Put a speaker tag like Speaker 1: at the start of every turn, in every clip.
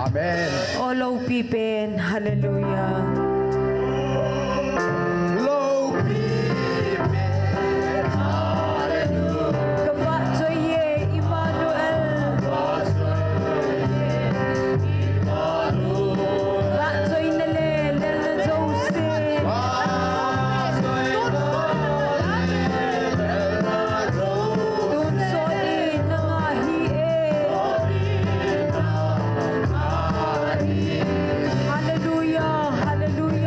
Speaker 1: Amen.
Speaker 2: Olo Pipin. Hallelujah.
Speaker 1: Low
Speaker 2: Kaba Joye Emmanuel. Ba Joy Nele Lele Jose. Dun Soli Nangahi. Hallelujah. Hallelujah.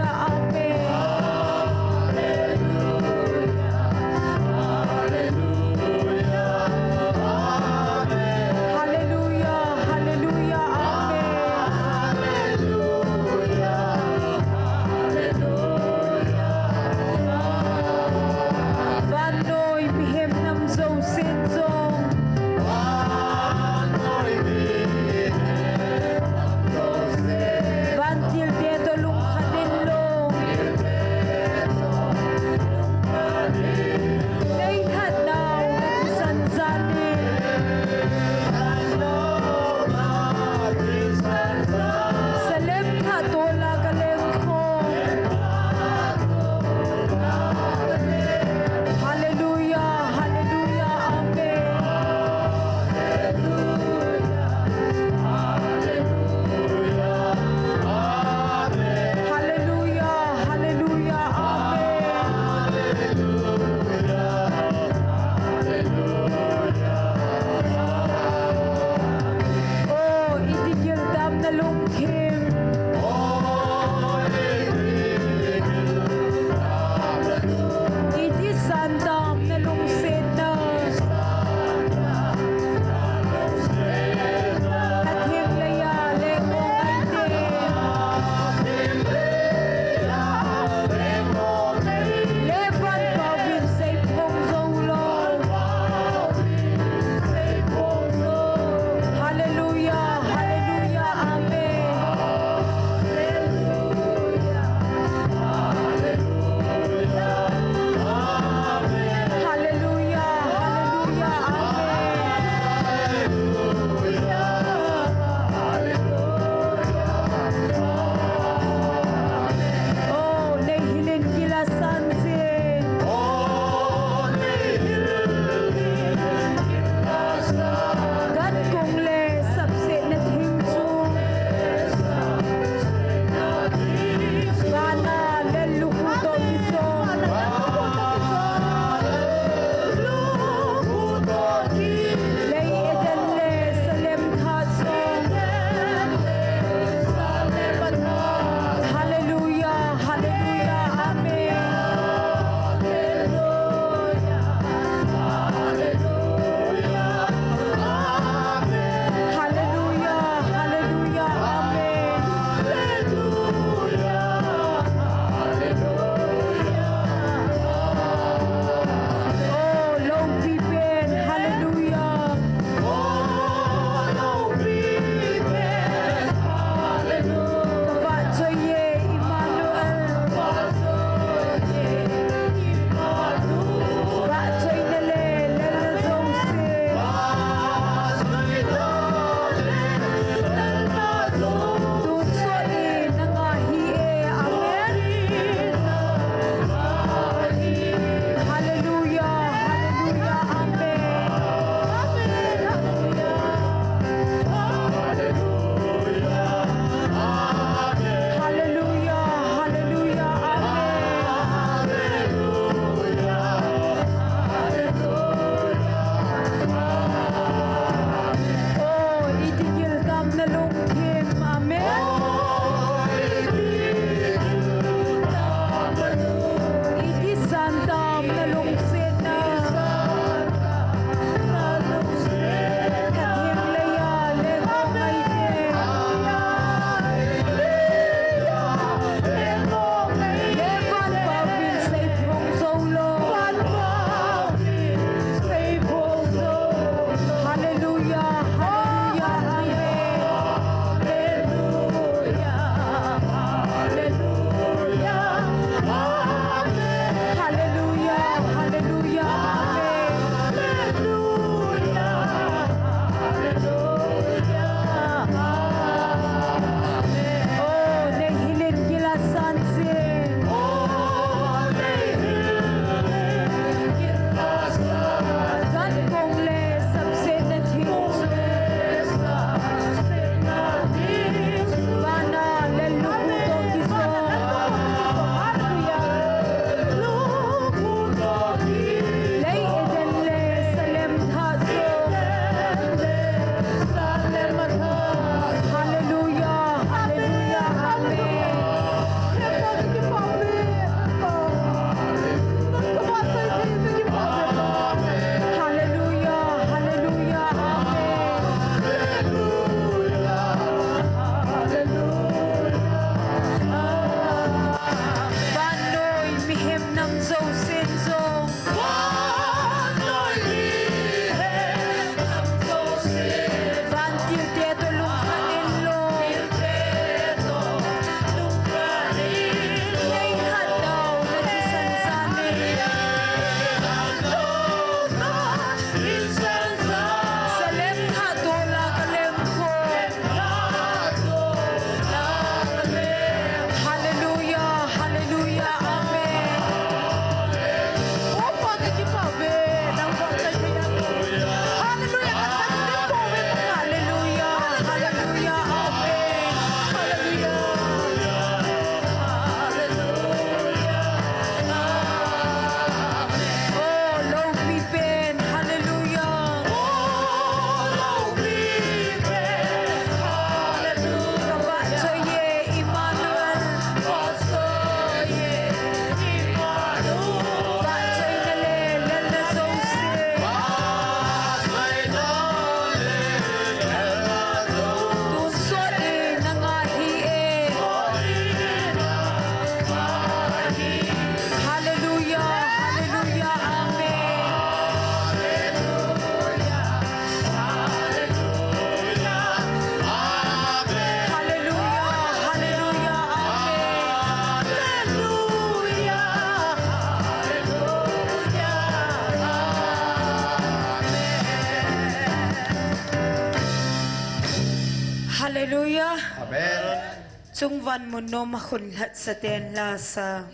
Speaker 2: Hallelujah.
Speaker 1: Amen.
Speaker 2: Chung van mo no makunlat sa ten la sa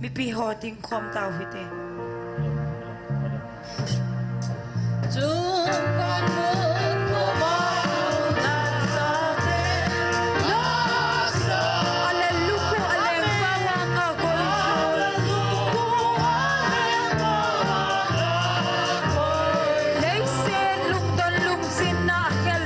Speaker 2: mipihoting kom tao hite. Chung van mo no makunlat sa ten la sa Aleluko aleng bawang ako Leisen lungdon lungsin na akel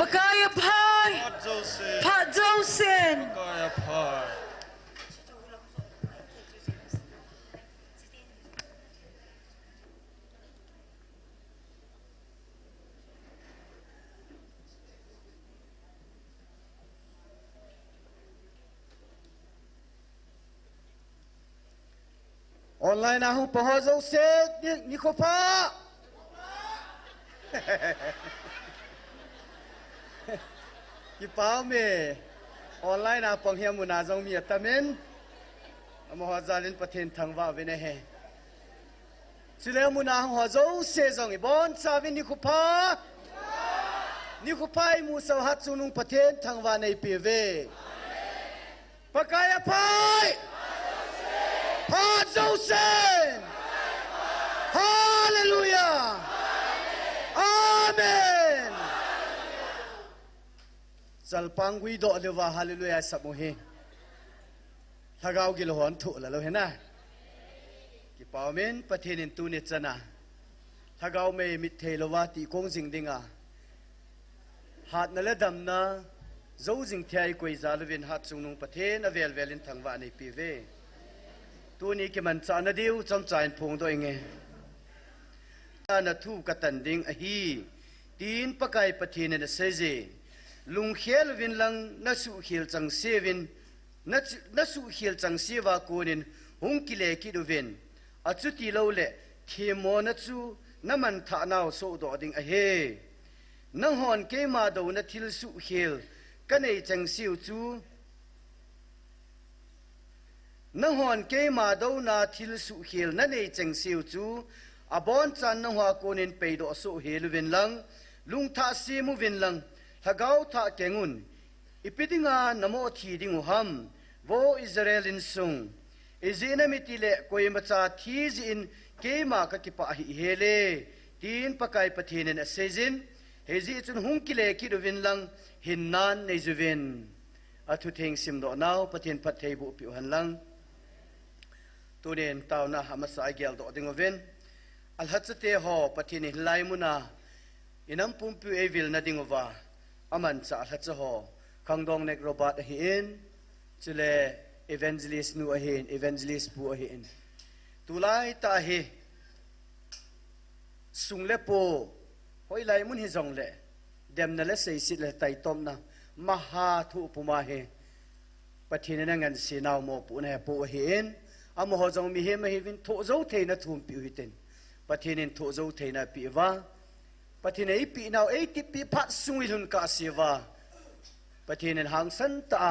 Speaker 2: Pagaya Pai,
Speaker 1: Pat Joseph,
Speaker 2: Pat Josen,
Speaker 1: Pagaya Pai.
Speaker 3: Online na hong pahozo set ni ko pa. Ki pa me online na pang hiam muna zong mi tamen. Amo hazalin pathen thangwa vene he. Sile muna hong hozo se zong ibon savin ni ko pa. Ni ko pa mu sa hat sunung pathen thangwa nei pive. Pakaya pai. Pat Joseph! Hallelujah! Amen! Salpangwi do lewa hallelujah samuhi. Thagao gilhon thu la lo hena. Ki pawmen pathenin tu ni chana. Thagao me mit thelowa ti kong jing dinga. Hat na le dam na zo jing thai koi zalwin hat sunung pathen avel velin thangwa nei pive. Tu ni ki man cha na diu chom chain phung do inge na thu ka tan ding a hi tin pakai pathin na seje lung khel vin lang na su khil chang sevin na su khil chang sewa konin hung ki le ki do vin a chu ti lo le themo na chu na man tha naw so do ding a he nang hon ke ma do na thil su khil ka nei chang siu chu nang hon ke ma do na thil su khil na nei cheng siu chu abon chan na hwa konin peido su hel vin lang lung tha si mu vin lang thagau tha kengun ipidinga namo thi dingu ham vo israelin sung izina mitile koimacha thi in ke ma ka ki pa hi hele tin pakai pathinen asejin hezi chun hung kile ki do vin lang hinnan nei juvin athu theng sim do naw pathin pathei bu pi han lang tunen tau na hamasa agel do dingoven alhatsate ho patini laimuna inam pumpu evil na dingova aman cha alhatsa ho khangdong nek robot hi in chile evangelist nu ahin evangelist pu ahin tulai ta hi sungle po hoi laimun hi jong le dem na le sei sit le tai tom na maha thu puma he pathina na ngan sinaw mo pu na po hin amo ho jong mi he ma hi vin tho zo the na thum pi hiten pathinin tho zo the na pi wa pathina i pi naw e ti pi phat sung ilun ka siwa pathinin hang san ta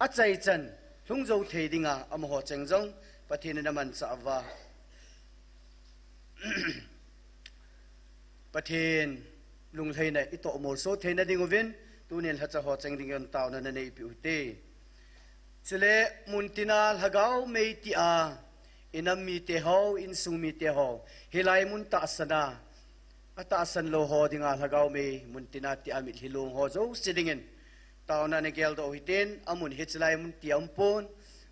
Speaker 3: a chai chan lung zo the dinga amo ho cheng jong pathinin man cha wa pathin lung thei na i to mol so the na dingovin tunen ha cha ho cheng dingon taw na nei pi ute chile muntinal hagao meiti a inam mi te ho in su mi te ho hilai mun ta sana ata san lo ho dinga hagao me muntina ti amit hilung ho zo sidingen tauna ne gel do hiten amun hichlai mun ti ampon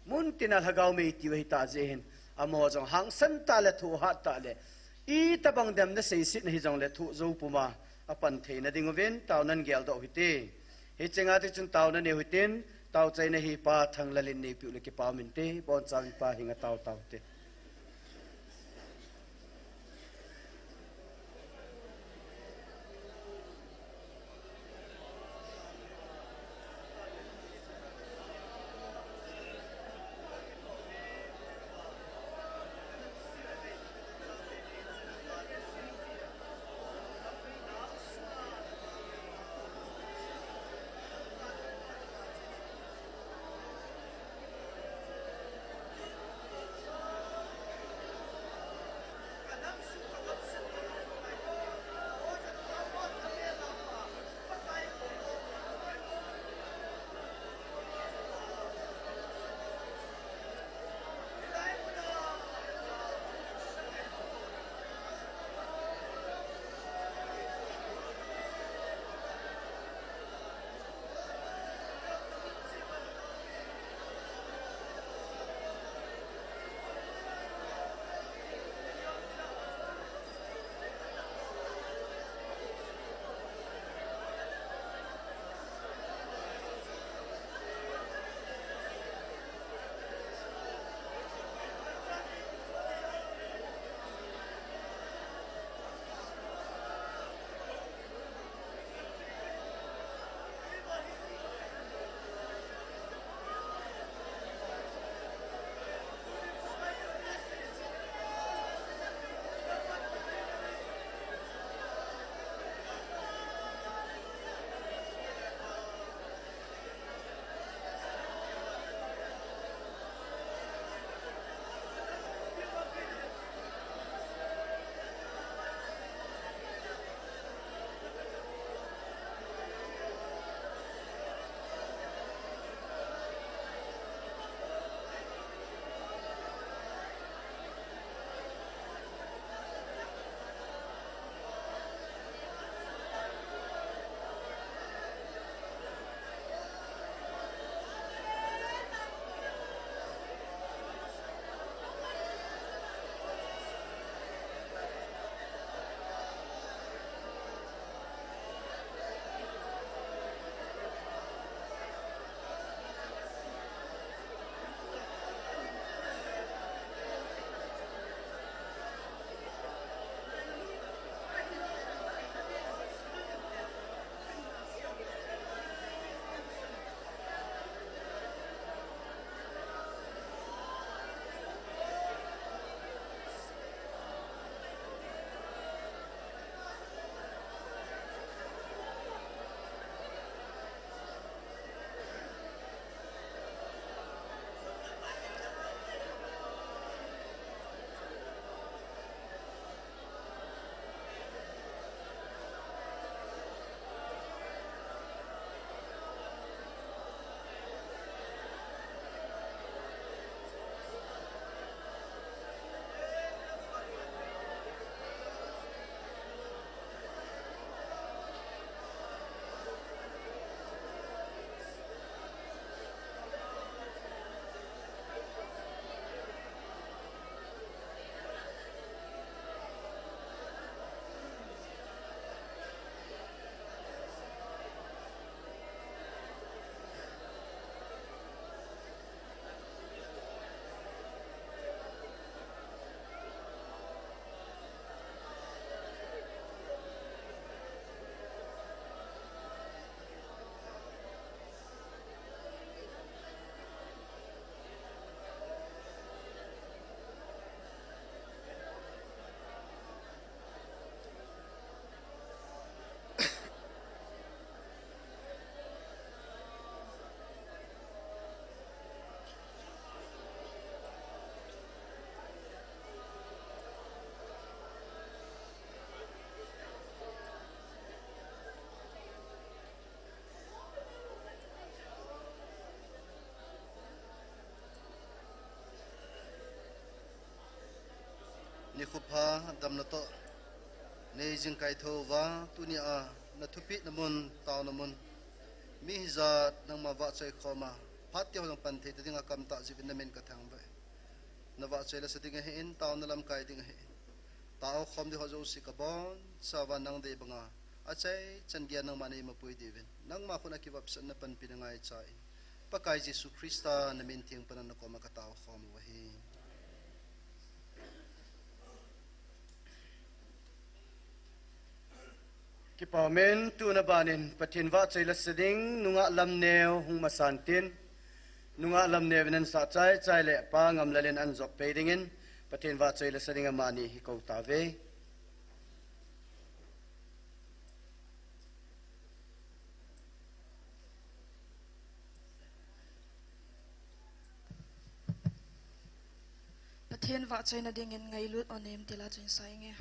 Speaker 3: muntinal hagao me ti hi ta jehen amo jong hang san ta le thu ha ta le i tabang dem na sei sit na hi jong le thu zo puma apan theina dingoven taunan gel do hite he chenga ti chun tauna ne hiten tau chai na hi pa thang lalin nei pi le ki pa min te bon chawi pa hinga tau tau te
Speaker 4: dam na to nei jing kai tho wa tu ni a na thupi namun taw namun mi za nang ma wa chai khoma phat tyo jong pan the te dinga kam ta jibin na men ka thang ba na wa chai la sa dinga he in taw na lam kai dinga he taw khom di ho zo si ka bon sa wa nang de banga achai chan gya nang mani ma pui divin nang ma khuna ki wap san na pan pinangai chai pakai jesu krista na min thiang panan na ko ma ka taw khom wa hi
Speaker 3: ki pamen tu na banin pathin wa chai la seding nunga lam neo hung masantin nunga lam ne venan sa chai chai le pa ngam lalen an jok pe dingin pathin wa chai la seding amani hi ko ta ve
Speaker 5: Pathian wa chai na ding in ngai lut onem tila chin sai nge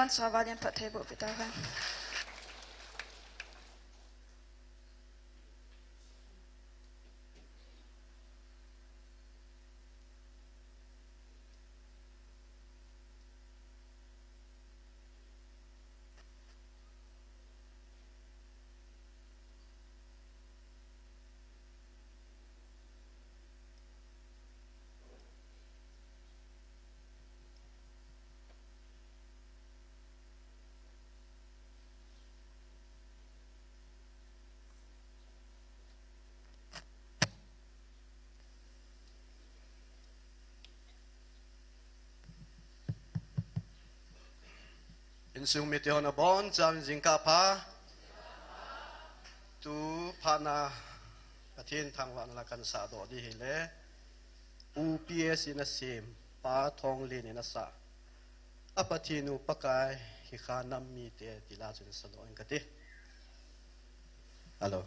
Speaker 5: ban sawalian pathai bo pitavan
Speaker 4: in sung mit yon abon chang jing ka pha tu phana pathin thangwan la kan sa do di hele UPS in a sim pa thong lin in a sa apathinu pakai hi khanam mi te tila chun salo in kati hello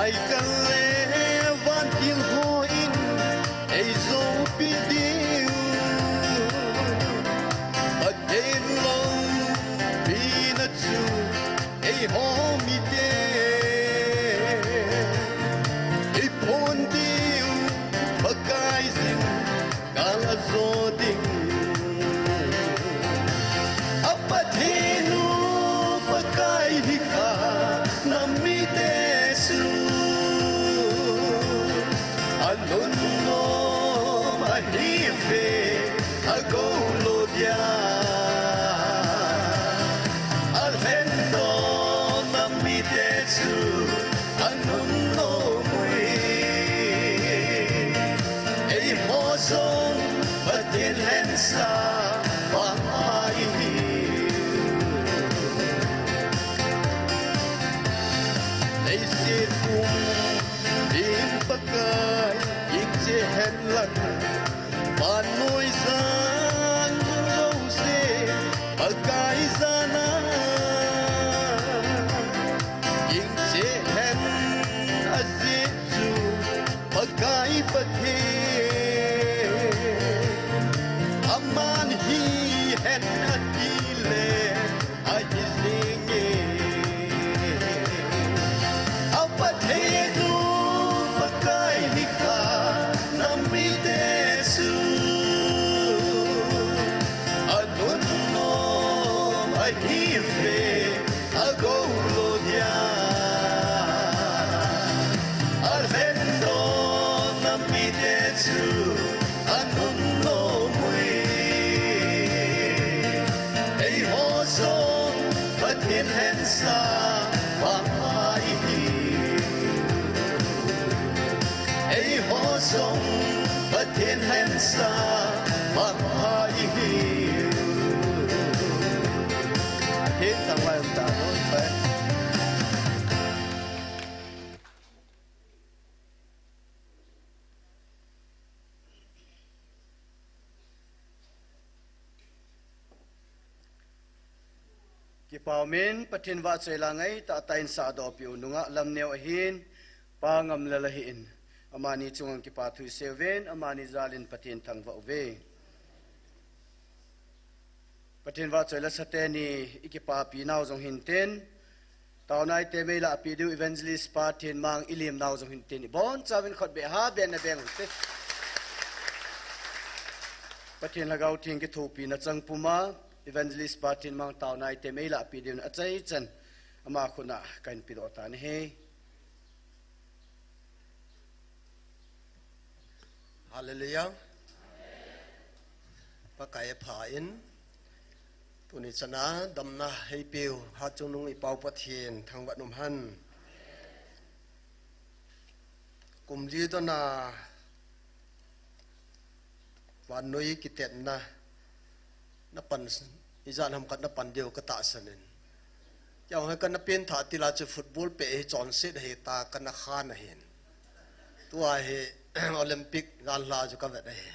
Speaker 6: Hãy subscribe cho kênh Ghiền Mì Gõ để không bỏ lỡ
Speaker 3: sa mamai hin tang lai ta non pe ki paumin pathin wa chelangai ta tain sa do piu nunga lamneu hin pangam lalahin amani chungang ki pathu seven amani zalin patin thangwa ve patin wa chela sateni ikipa pi naw jong hinten tawnai te mela pi du evangelist patin mang ilim naw jong hinten bon chawin khot be ha ben na beng te patin lagaw thing ki thu pi na chang puma evangelist patin mang tawnai te mela pi du a chai chan ama khuna kan pi do ta ni he
Speaker 6: Hallelujah. Pakai phain tuni chana damna hei piu ha chunung I pau pathian thang wanum han kumji to na wan noi kitet na pan izan ham kat na pan deu ka ta sanin yaw ha kan na pen tha tila chu football pe he chon set he ta kan na khan hen tua he Olympic gan la ju ka vet he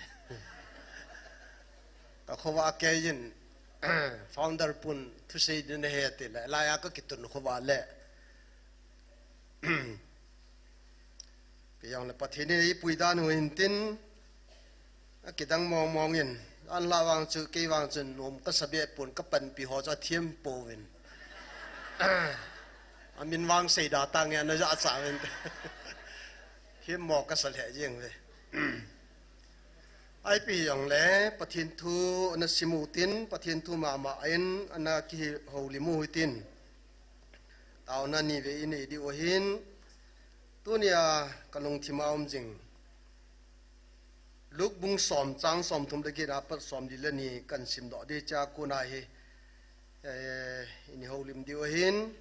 Speaker 6: ka khowa ke yin founder pun thu sei din he te la ya ka kitun khowa le ke yang le pathini pui dan huin tin kitang mong mong yin an la wang chu ke wang chen nom ka sabe pun ka pan pi ho cha thiam po win amin wang sei da tang ya na ja cha wen khiêm mò cái sợi hệ riêng về ai bị dòng lẽ bắt thiên thu anh simu tin bắt thiên thu mà anh anh ki hậu limu tin tao na ni về ini đi ohin tu nia kalung thima jing lúc bung som chang som thum de ki ra pat som di le ni kan sim do de cha ko na he ini hậu lim đi ohin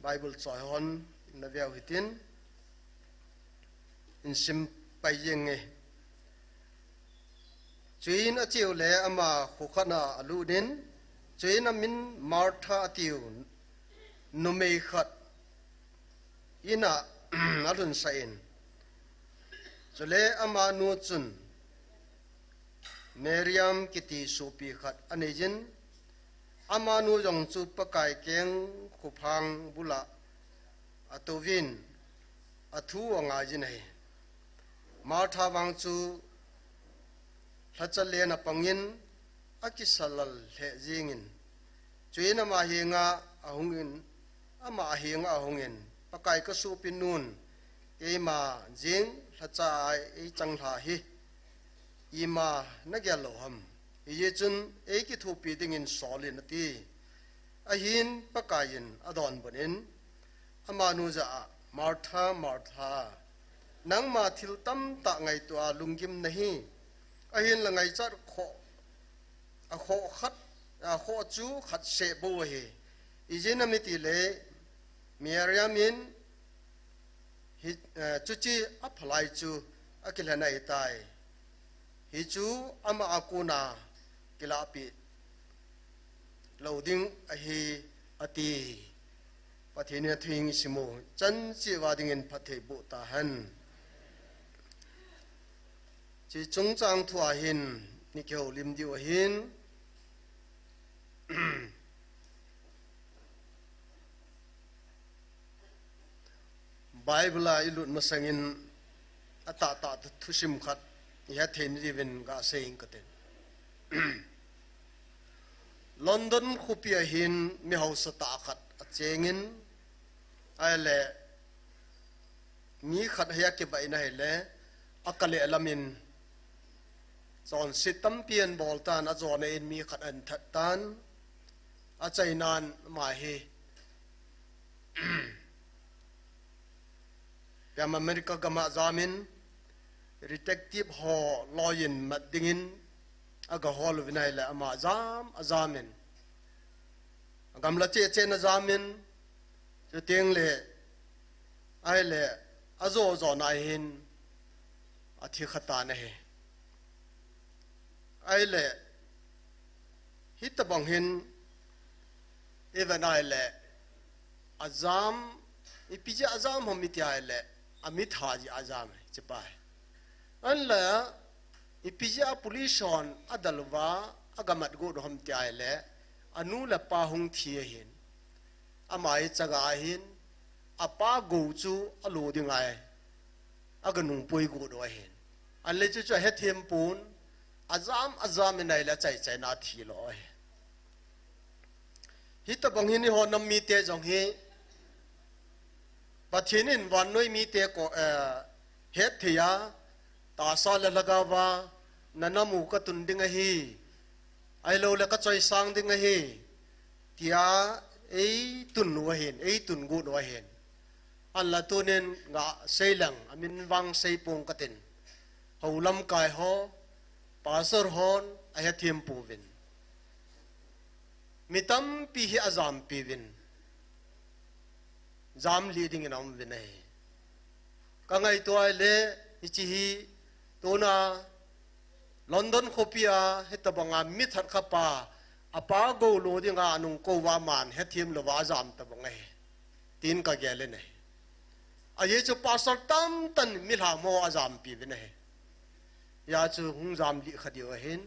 Speaker 6: Bible choi hon na veo hitin in sim pai yeng e chuin a chiu le ama khokhana alu din chuin a min martha tiu no mei khat ina alun sain chule ama nu chun Miriam kiti supi khat anejin ama nu jong chu pakai keng khupang bula atovin athu anga jinai martha wang chu thachal le na pangin akisalal he jingin chuina ma hinga ahungin ama hinga ahungin pakai ka su pinun ema jing thacha ai changla hi ima nagyalo ham ye chun e ki thu pi dingin solin ati ahin pakayin adon bonin amanu za Martha Martha nang ma thil tam ta ngai to lungkim nahi ahin la ngai char kho a kho khat a kho chu khat se bo he ijenamiti le Miriamin hi chuchi apply chu akilana itai hi chu ama akuna kilapi loading ahi ati pathine thing simo chan chi wading in pathe bu ta han chi chung chang thua hin ni keu lim diu hin Bible ilut masangin ata ta thusim khat ya then riven ga saying katen London khupia hin mi house ta khat achengin ale mi khat haya ke bai na hele akale alamin zon sitam pian boltan a zone in mi khat an thatan a chainan ma hi Yam America gama zamin detective ho lawyin madingin aga hol vinaila ama azamin agam la che na zamin che teng le ai le azo zo na hin a thi khata na he ai le hit bang hin even ai le azam ipije azam hom mit ai le amit haji azam chipai an la ipije pollution adalwa agamat go hom ti ai le anu la pa hung thi hin amai chaga hin apa go chu alo dingai aganung poi go do hin an le chu he them pun azam nai la chai na thi lo hi ta bang hin ho nam mi te jong hi pathinin wan noi mi te ko het thia ta sa la lagawa nanamu ka tun dinga hi ai lo la ka choi sang dinga hi tia ei tun wa hin ei tun gu wa hin an la tunen nga seilang amin wang sei pong katin holam kai ho pasor hon a ha thiam pu vin mitam pi hi azam pi vin zam leading in am vin ai ka ngai to ai le ichi hi tona London khopia hetabanga mi that khapa apa go lo dinga anung ko wa man he thiam lo wa zam ta bangai tin ka gele ne a ye chu pasal tam tan mi la mo azam pi vin ai ya chu hung zam li khadi wa hin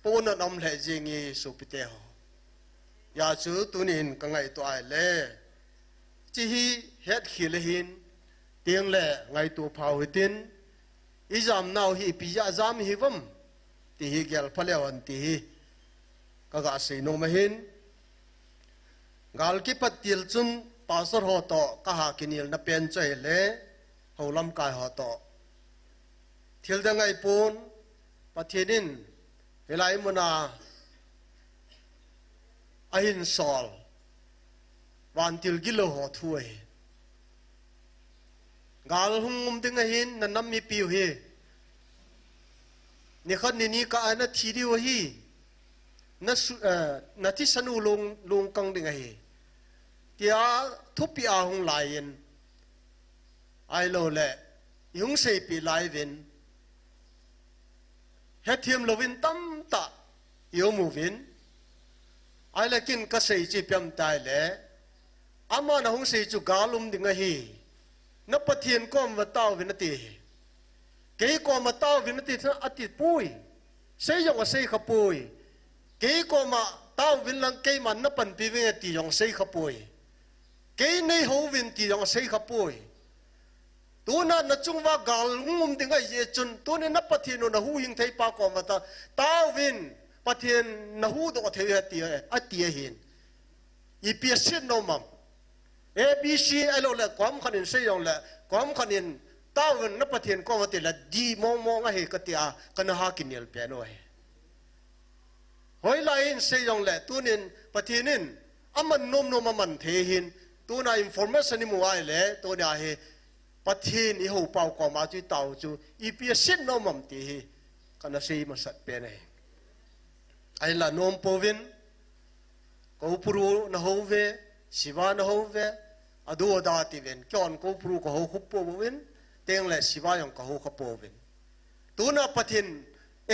Speaker 6: pona nam le jingi su pite ho ya chu tunin ka ngai to ai le chi hi het khil hin tiang le ngai tu phau hitin izam now hi pi ya zam hi vam ti hi gel phalewan ti hi ka ga sei no ma hin gal ki patil chun pasar ho to ka ha kinil na pen chai le holam kai ho to thil da ngai pun pathinin helai muna ahin sol wan til gilo ho thuai gal hungum dinga hin na nam mi piu hi ni khan ni ka ana thiri wa hi na ti sanu lung kang dinga hi tia thupi a hung lain ai lo le yung sei pi lai vin he thiam lovin tam ta yo mu vin ai la kin ka sei chi pyam tai le ama na hung sei chu galum dinga hi na pathian kom wa taw vinati ke ko ma taw vinati ati pui sei yong sei kha pui ke ko ma taw vin lang ke man na pan pi ve ti yong sei kha pui ke nei ho vin ti yong sei kha pui tu na chung wa gal ngum dinga ye chun tu ne na pathian na hu hing thei pa ko ma ta taw vin pathian na hu do thei ati hin i pi sin no mam ABC alo le kwam khanin se yong le kwam khanin tawen na pathian ko wate la di mo nga he katia kana ha kinel pe no he hoi lain se yong le tunin pathinin aman nom man the hin tuna information ni mu ai le to na he pathin i ho pau ko ma chu tau chu i pi sin no mam ti hi kana se ma sat pe ne ai la nom povin ko puru na ho ve siwa na ho ve adu da ti ven kyon ko pru ko ho khupo ven teng le siwa yong ko ho khupo ven tuna pathin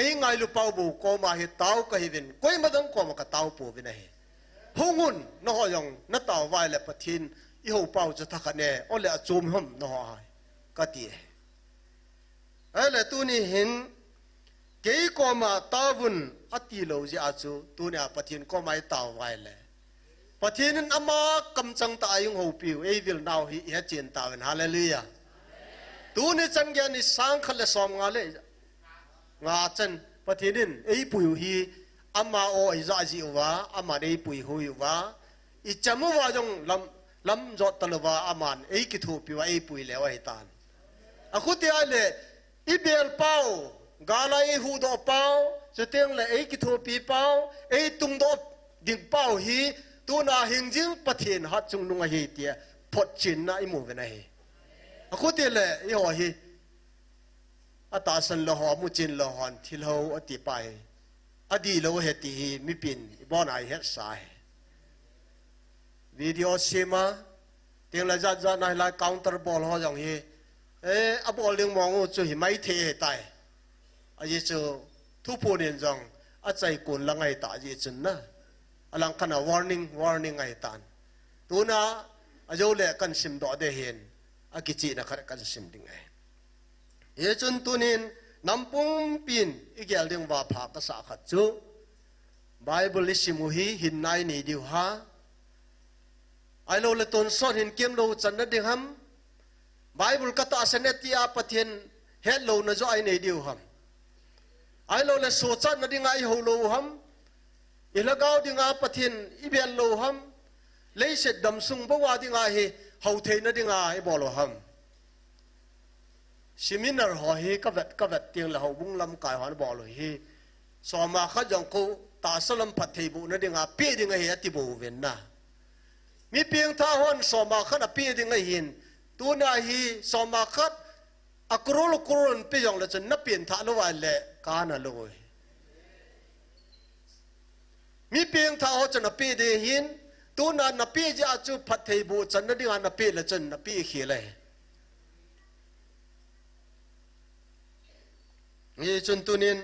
Speaker 6: ei ngai lu pau bu ko ma he tau ka hi ven koi ma dang ko ma ka tau po ven he hungun no ho yong na tau vai le pathin i ho pau chu tha khane o le achum hom no ha ka ti ai le tu ni hin ke ko ma tawun ati lo ji achu tu ne pathin ko mai tau vai le pathin ama kam chang ta ayung ho piu ei vil now hi he chen ta wen hallelujah tu ni chang gen ni sang khale som nga le nga chen pathin ei puiu hi ama o ai za ji wa ama dei pui hui wa i chamu wa jong lam jot talwa aman ei ki thu piu ei pui le wa hitan akhuti ale i bel pau galai hu do pau cheteng le ei ki thu pi pau ei tung do ding pau hi tu na hingjing pathin hat chung nunga hi tia phot chin na imu ve na hi akhuti le i ho hi ata san lo ho mu chin lo hon thil ho ati pai adi lo he ti hi mi pin bon ai het sai video sima teng la za na la counter ball ho jong hi abo ling mong chu hi mai the tai a ye chu thu pu nen jong a chai kun la ngai ta ji chun na alang kana warning ngai tan tuna a jo le kan sim do de hen a ki chi na khat kan sim ding ai ye chun tunin nampung pin igel ding wa pha ka sa khat chu bible simu hi hin nai ni diu ha ai lo le ton son hin kem lo chan na ding ham bible ka ta sanetia pathian hello na zo ai nei diu ham ai lo le so chan na ding ai ho lo ham ilagaw dinga pathian ibel lo ham leise dam sung bawa dinga hi ho the na dinga ai bolo ham seminar ho hi ka vet tiang la ho bung lam kai han bolo hi so ma kha jong ko ta salam pathei bu na dinga pe dinga hi ati bu ven na mi piang tha hon so ma kha na pe dinga hin tu na hi so ma khat akrol pe jong la chen na pien tha lo wa le ka na lo mi piang tha ho chen na pe de hin tu na na pe ja chu pathei bu chen na dinga na pe la chen na pe khi le ni chun tunin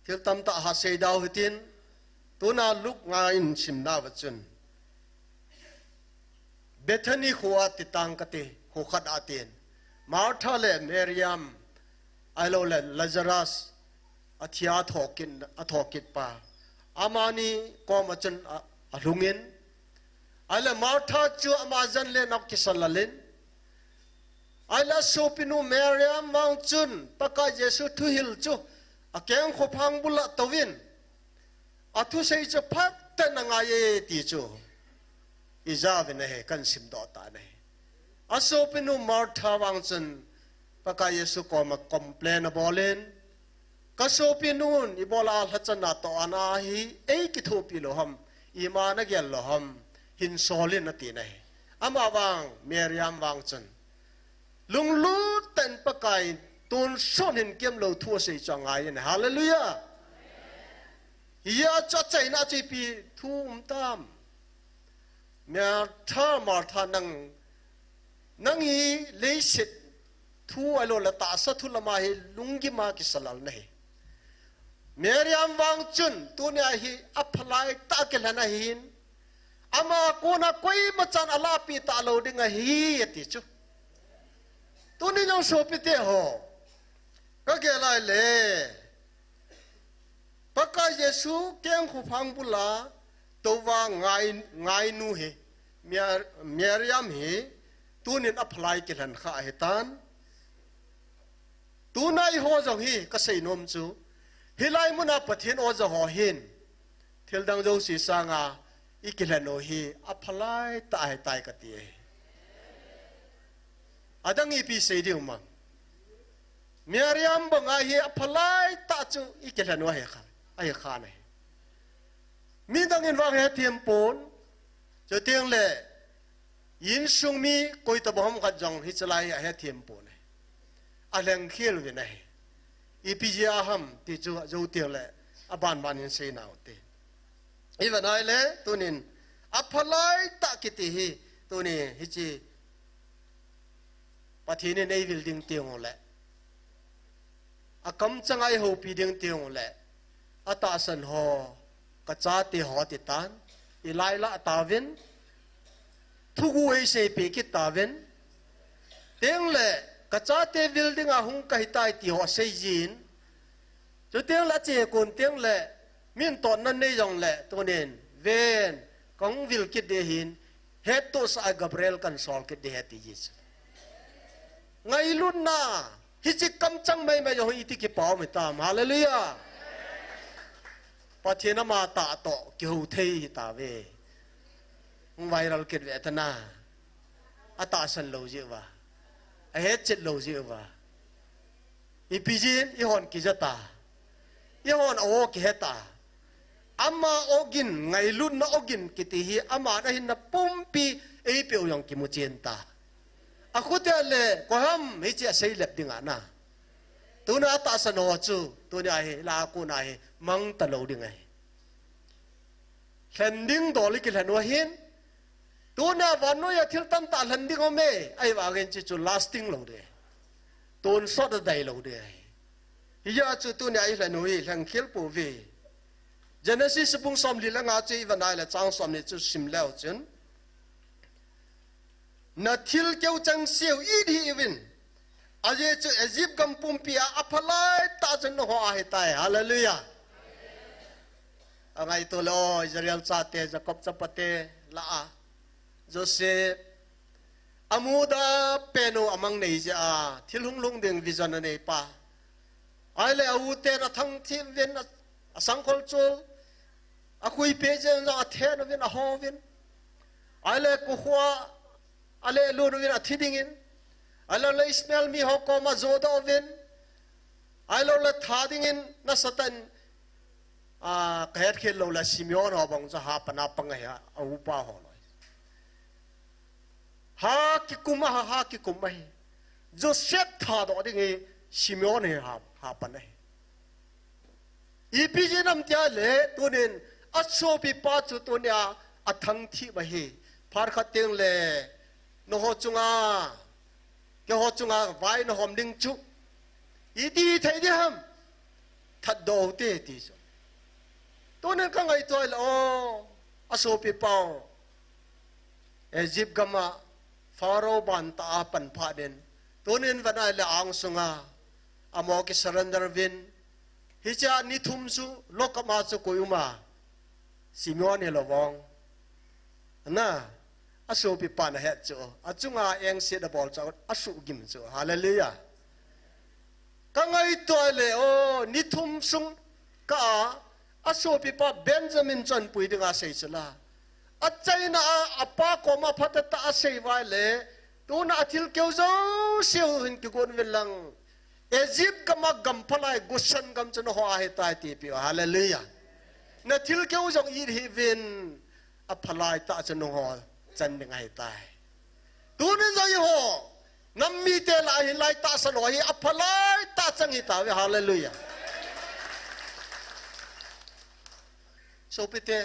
Speaker 6: thil tam ta ha sei daw hitin tuna luk nga in sim na wa chun bethany khuwa ti tang ka te khu khat aten martha le miriam ailo le lazarus athia thokit pa amani ko ma chun alungin ala martha chu amazon le nok kisalalin ala sopinu miriam mang chun paka jesu thu hil chu akeng kho phang bula tawin athu sei chu phak ta na nga ye ti chu iza ve ne kan sim do ta ne asopinu martha wang chun paka yesu ko ma complain abolen kasopinu ibola hachana to ana hi ei ki thu pi lo ham imana gel lo ham hin solin na ti nei ama wang miriam wang chun lung lu ten pakai tun son hin kem lo thua sei changai ne hallelujah ya cha chai na chi pi thu tam mya tha martha nang hi le sit thu alo la ta sa thu lama hi lungi ma ki salal nei meriam wang chun tu ne hi apply ta ke lana hin ama ko na koi machan ala pi ta lo ding hi ati chu tu ni jong so pi te ho ka ke lai le paka yesu keng khu phang bula to wa ngai nu he meriam he tunin apply ke lan kha he tan tu nai ho jong hi ka sei nom chu hilai muna pathin o za ho hin thil dang jo si sanga ikilan o hi apply tai ka ti adang ipi sei diu ma meriam banga hi apply ta chu ikilan o he kha ai kha ne mi dang in wang he thiam pon cho tiang le yin sung mi koi ta bom ka jong hi chalai he thiam pon ne aleng khil ve ne ipi ham ti chu jo tiang le aban in sei naw te even ai le tunin apply ta kiti hi tuni hi chi pathini nei building tiang le akam changai ho pi ding tiang le ata san ho ka cha ti ho ti tan ilai la tawin thugu ei se pe ki tawin teng le ka cha te building a hung kai tai ti ho sei jin chu teng la che kun teng le min ton nan nei jong le tunin ven kong vil kit de hin het to sa gabriel kan sol kit de het jis ngai lun na hi chi kam chang mai mai jo iti ki pau me tam hallelujah pathina ma ta to ki hu thei ta ve viral kit ve ta na ata san lo ji wa a het chit lo ji wa ipijin I hon ki jata I hon o ki heta ama ogin ngai lun na ogin kiti hi ama na hin na pumpi ei pe yong ki mu chen ta aku te le ko ham hi chi sei lep dinga na tu na ta sa no chu tu ni ai la ku na ai mang ta lo ding ai landing do li ki lan wa hin tu na van no ya thil tam ta landing o me ai wa gen chi chu lasting lo de tôn sót ở đầy lâu đây giờ chú tu này là nuôi hàng khiếu bổ về Genesis bung som li la nga chi van ai la chang som ni chu sim leo chun na thil keu chang siêu i di win aje chu Egypt gam pumpia aphalai ta chen no ho ai tai hallelujah angai to lo Israel cha te Jacob chapate la a Joseph amuda peno amang nei ja thil hung lung ding vision nei pa ai le au te na thang thim ven a sangkol chol a khui pe je na the no ven a ho ven ai le ku khwa ale lu no ven a thiding in ai lo le smell mi ho ko ma zo do ven ai lo le thading in na satan a khet khel lo la Simeon ho bang cha ha pana pang ya au pa ho lo ha ki kuma ha ki kuma Joseph tha do ding Simeon he ha pana IPG nam tia le tunin aso pi pa chu tunia athang thi ba hi phar khateng le no ho chunga ke ho chunga vai no hom ding chu idi thai di ham that do te ti so tunin ka ngai toy o aso pi pa Egypt gama Pharaoh ban ta pan pha den tunin vanai le ang sunga amo ki surrender vin hicha ni thum su lokama chu koyuma Simeon he lovong na aso pi pan he chu achunga eng se da bol chaw asu gim chu hallelujah kangai toile o ni thum sung ka aso pi pa Benjamin chan pui dinga sei chula achaina apa koma phatata asei vai le tuna athil keu zo siu hin ki gon velang Egypt gama gam phalai Goshen gam chano ho a he tai ti pi hallelujah na thil keu jong i hi vin a phalai ta chano ho chan ngai tai tunin zai ho nam mi te la hi lai ta sa lo hi a phalai ta chang hi ta we hallelujah so pite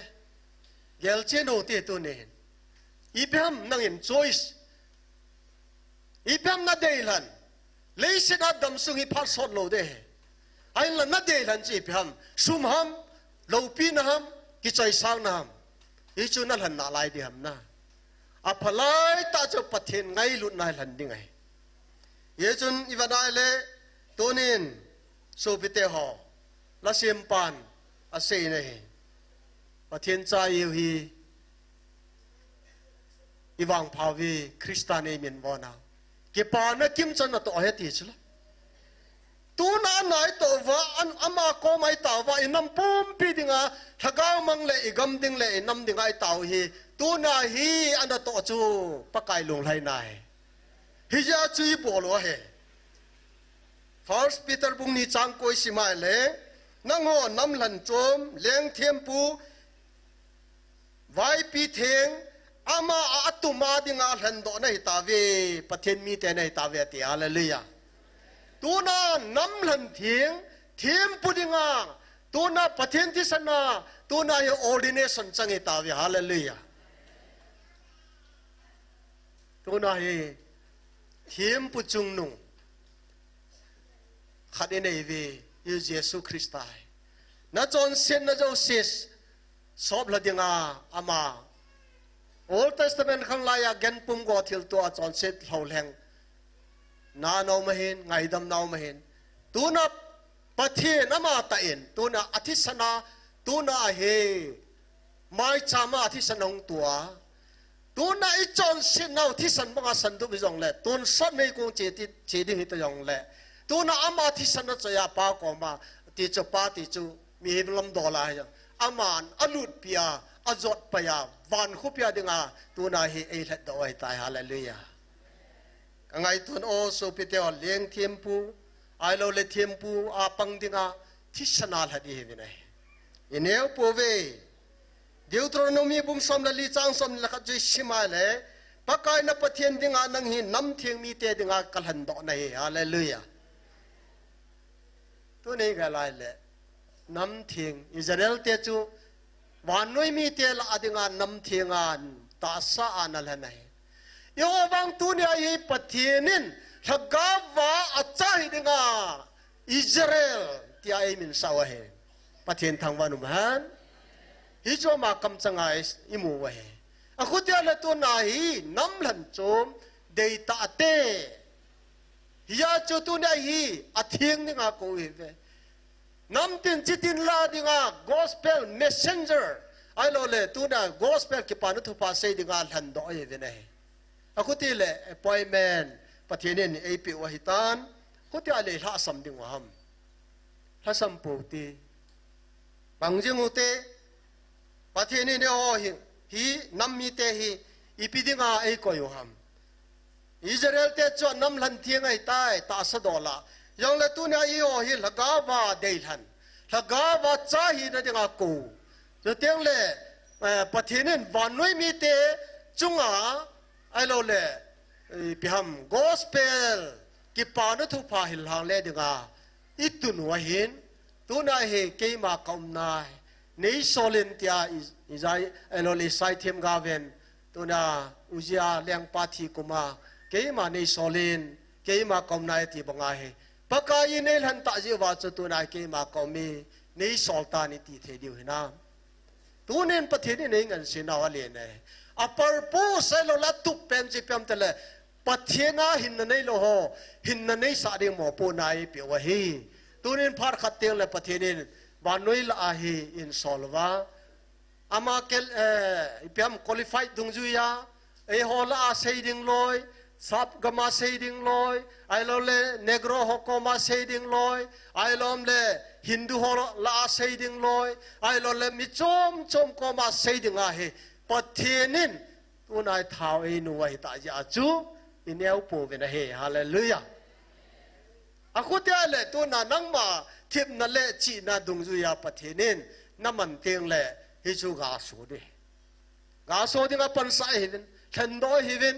Speaker 6: gel cheno te to ne ibam nang in choice ibam na deilan leisin adam sungi phar sot lo de ai la na deilan chi ibam sumham lopin ham ki chai sang nam i chu na han na lai di ham na a phalai ta cho pathen ngai lut nai lan ding ai ye chun iwadai le tonin so pite ho la sim pan a sei nei pathen cha yu hi iwang phawi Kristane min bona ke pa na kim chan na to he ti chula tu na nai to wa an ama ko mai ta wa inam pum pi dinga thagaw mang le igam ding le nam ding ai taw hi tu na hi an to chu pakai lung lai nai hi ja chui bolo he First Peter bung ni chang koi simai le nango nam lan chom leng thiam pu vai pi theng ama atuma dinga hlan do nei ta ve pathen mi te nei ta ve ti hallelujah tuna nam hlan thieng thiam pudinga tuna pathen thi sana tuna he ordination changi ta ve hallelujah tuna he thiam pu chung nu khade nei ve yu Jesus Christai na chon sen na jo sis sob la dinga ama Old Testament khang la ya gen pum go thil to a chon set hlo leng na no ma hin ngai dam nau ma hin tuna pathen ama ta in tuna athisana tuna he mai chama athisanong tua tuna I chon sin nau thisan banga san du bi jong le tun son nei ko che ding hi ta jong le tuna ama athisana chaya pa ko ma ti chu pa ti chu mi lam do la ya aman alut pia azot paya van khupia dinga tuna hi ei let do ai tai hallelujah kangai tun o so pite o leng thiempu ai lo le thiempu a pang dinga thisanal hadi he vinai ineu pove Deuteronomy bung som la li chang som la khat jai simale pakai na pathian dinga nang hi nam thieng mi te dinga kalhan do na he hallelujah tu nei ga lai le nam thieng Israel te chu wan noi mi te la adinga nam thiengan ta sa anal hanai yo bang tu ne hi pathienin thagawa achai dinga Israel tia emin sawahe pathian thangwanum han hi cho ma kam changai imu wa he akhutia le tu na hi nam lan chom deita ate hiya chu tu na hi athieng ninga ko hi ve nam tin chitin la dinga gospel messenger ai lo le tu na gospel ki panu thu pa sei dinga hlan do ye ve ne akhuti le appointment pathianin ap wa hitan khutia le hla sam ding wa ham hla sam pu ti bangjing ute pathianin ne ho hi nam mi te hi ipidinga ai ko yo ham Israel te cho nam lan thiang ai tai ta sa dola yong le tu na i o hi lagawa deilhan lagawa cha hi na dinga ko to teng le pathianin vanoi mi te chunga ai lo le piham gospel ki pa na thu pha hil hang le dinga itun wa hin tu na he ke ma kom na nei solin tia izai ai lo le sai them ga ven tu na uzia leng pa thi kuma ke ma nei solin ke ma kom na ti banga he pakai nei han ta ji wa chu tu na ke ma kom mi nei sol ta ni ti the diu hina tu nen pathian nei ngan sin na wa le ne a purpose lo la tu pem ji pem tele pathiana hin nei lo ho hin nei sa de mo po nai pe wa hi tu nen phar khat te le pathianin banoi la a hi in solwa ama kel pem qualified dung ju ya e ho la sei ding loi sap gama sei ding loi ai lo le negro hokoma sei ding loi ai lom le hindu ho la sei ding loi ai lo le mi chom chom koma sei ding a he pathianin tu nai thau e nu wai ta ja chu in eu po ve na he hallelujah akhutia le tu na nang ma thip na le chi na dung ju ya pathianin naman teng le hi chu ga so de ga so ding a pan sa hi vin than do hi vin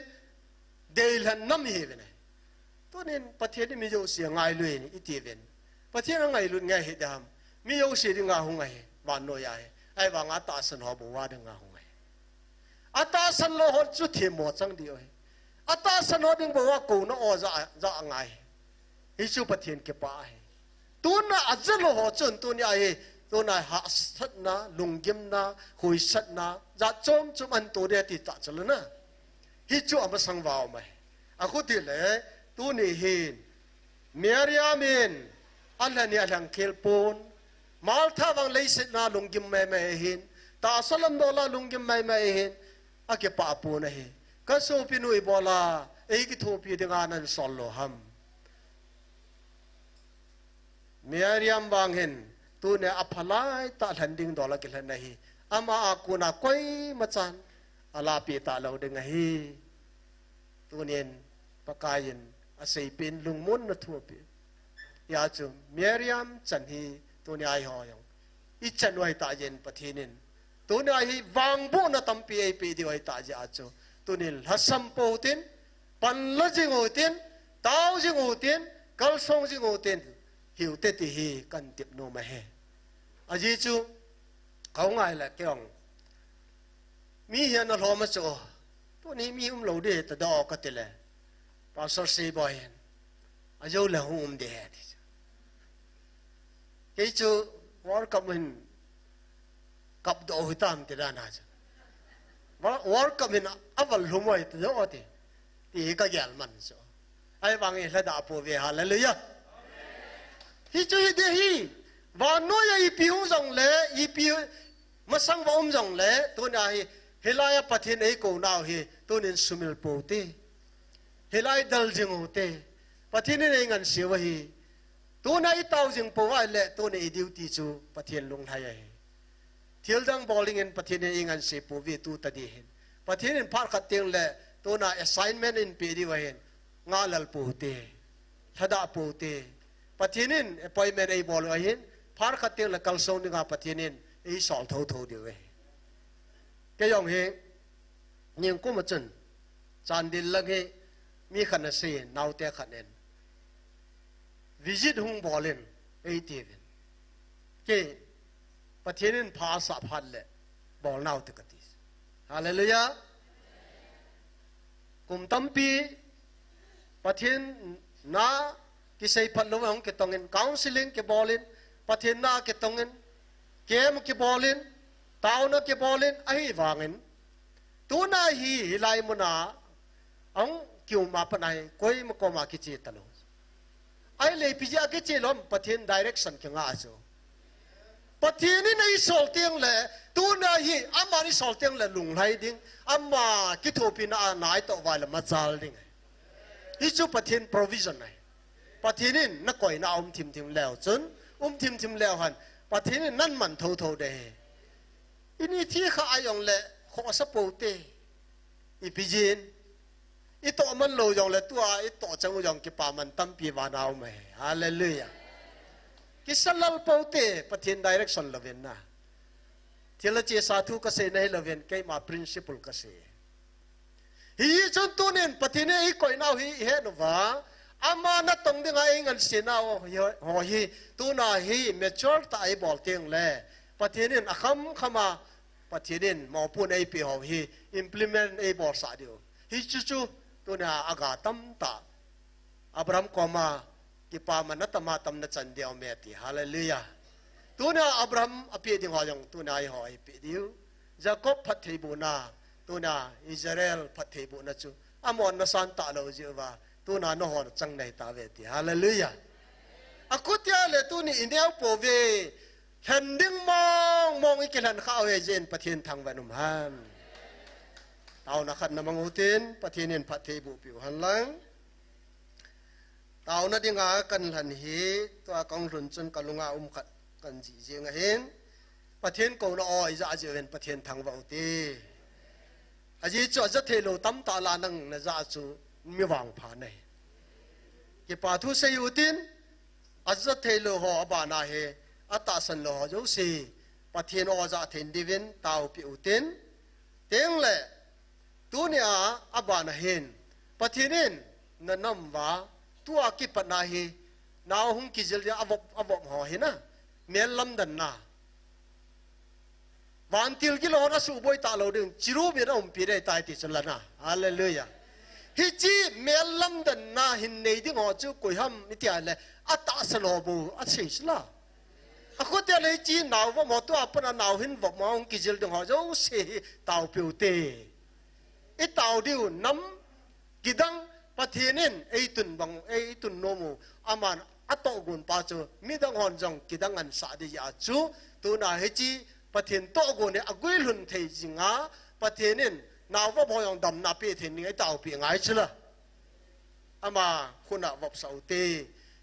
Speaker 6: deil han nam hi vin tu nen pathian mi jo sia ngai lui ni iti vin pathian ngai lu ngai hi dam mi yo si ding a hu ngai ban no ya he ai wa nga ta san ho bo wa ding a hu ngai ata san lo ho chu thi mo chang di oi ata san ho ding bo wa ko no o za ngai hi chu pathian ke pa he tu na azalo ho chun tu ni ai tu na ha sat na lunggim na hui sat na za chom chum an tu de ti ta chal na hi chu am sang wao mai a khu ti le tu ni hin Miriamin an ni alang khel pon mal tha wang lei sit na lunggim mai mai hin ta salam do la lunggim mai mai hin a ke pa pu na hi ka so pinui bola e ki tho pi de nga nan sol lo ham Miriam bang hin tu ne aphalai ta landing dola ke lan nahi ama akuna koi machan ala pi ta lo de ngahi tu nen pakayin asei pin lungmun na thu pi ya chu Miriam chan hi tu ne ai ho yong I chan wai ta yen pathinin tu ne ai wang bu na tampi ai pi di wai ta ja chu tu ne hasam po tin pan la jing o tin tao jing o tin kal song jing o tin hiểu tết thì hi cần tiếp nô mà hè à gì chú không ai là cái ông mi hiện nó lo mà cho tôi này mi lâu đi từ đó cái thế này bao giờ xây bồi à dâu là hùng để cái chú war cầm mình cặp đồ hồi tam thì ra nào chứ war cầm mình áp vào lúa mày từ đó thì cái gì mà chứ ai bằng cái là đã phổ về hallelujah hi chu hi de hi wa no ya I piu jong le I piu ma sang wa jong le tu na hi helaya pathin ei ko naw hi tu nin sumil po te helai dal jing o te pathin nei ngan se wa hi tu na I taw jing po wa le tu ne duty chu pathin lung thai ai thil dang bowling en pathin nei ngan se po vi tu ta di hin pathin in phar khat teng le tu na assignment in pe di wa hin nga lal po te thada po te patinin appointment ai bol wa hin phar khatil la kalsong ni nga patinin ei sol tho tho de we ke yong he ning ko ma chen chan dil la ge mi khan se naw te khanen visit hung bolen ei ti ke patinin pha sa phat le bol naw te kati hallelujah kum tampi pathin na ki sei phat lo hong ke tongin counseling ke bolin pathin na ke tongin kem ke bolin tao na ke bolin ai wangin tu na hi lai muna ang kiu ma panai koi ma ko ma ki che talo ai le pija ke che lom pathin direction ke nga so pathin ni nei sol tiang le tu na hi ama ni sol tiang le lung lai ding ama ki thopi na nai to wa la ma chal ding hi chu pathin provision này pathin in na koi na thim thim leo chun thim thim leo han pathin in nan man tho tho de ini thi kha ayong le kho sa po te i pijin i to man lo yong le tua i to chang yong ki pa man tam pi wa naw me hallelujah ki salal po te pathin direction lovin na thila che sa thu ka se nei lovin kai ma principle ka se hi chon tu nen pathin ei koi naw hi he no wa ama na tong ding ai ngan se na ho hi tu na hi mature ta ai bol teng le pathin in akham khama pathin in mo pun ai pi ho hi implement ai bol sa dio hi chu chu tu na aga tam ta Abraham koma ki pa man na tama tam na chan dio me ti hallelujah tu na Abraham api ding ho yong tu na ai ho ai pi dio Jacob phat thei bu na tu na Israel phat thei bu na chu amon na san ta lo ji wa tu na no hon chang nei ta ve ti hallelujah akutia le tu ni ineu po ve hending mong ikelan kha we jen pathin thang vanum han tao na khat na mangutin pathinin phat thei bu piu han lang tao na dinga kan lan hi to kong run chun kalunga khat kan ji jenga hen pathin ko na oi za je ven pathin thang wa ti aji cho za thelo tam ta la nang na za chu mi wang pha nei ki pa thu se yutin azza thelo ho ba na he ata san lo ho jo si pathin o za thin divin tao pi utin teng le tu nia aba na hen pathinin na nam wa tua ki pa na hi naw hung ki jil ya avop ho he na mel lam dan na van til ki lo na su boi ta lo ding chiru bi na pi re tai ti chan la na hallelujah hi chi mel lam dan na hin nei ding ho chu koi ham mi tia le ata sa lo bu a sei sla a ko te le chi naw wa mo to apana naw hin vo mo hung ki jil ding ho jo se tao piu te i tao diu nam kidang pathinin ei tun nomu aman ato gun pa chu midang hon jong kidang an sa de ya chu tu na he chi pathin to gun ne agui lun thei jinga pathinin naw wa boyong dam na pe thin ni tao pi ngai chla ama khuna vop sau te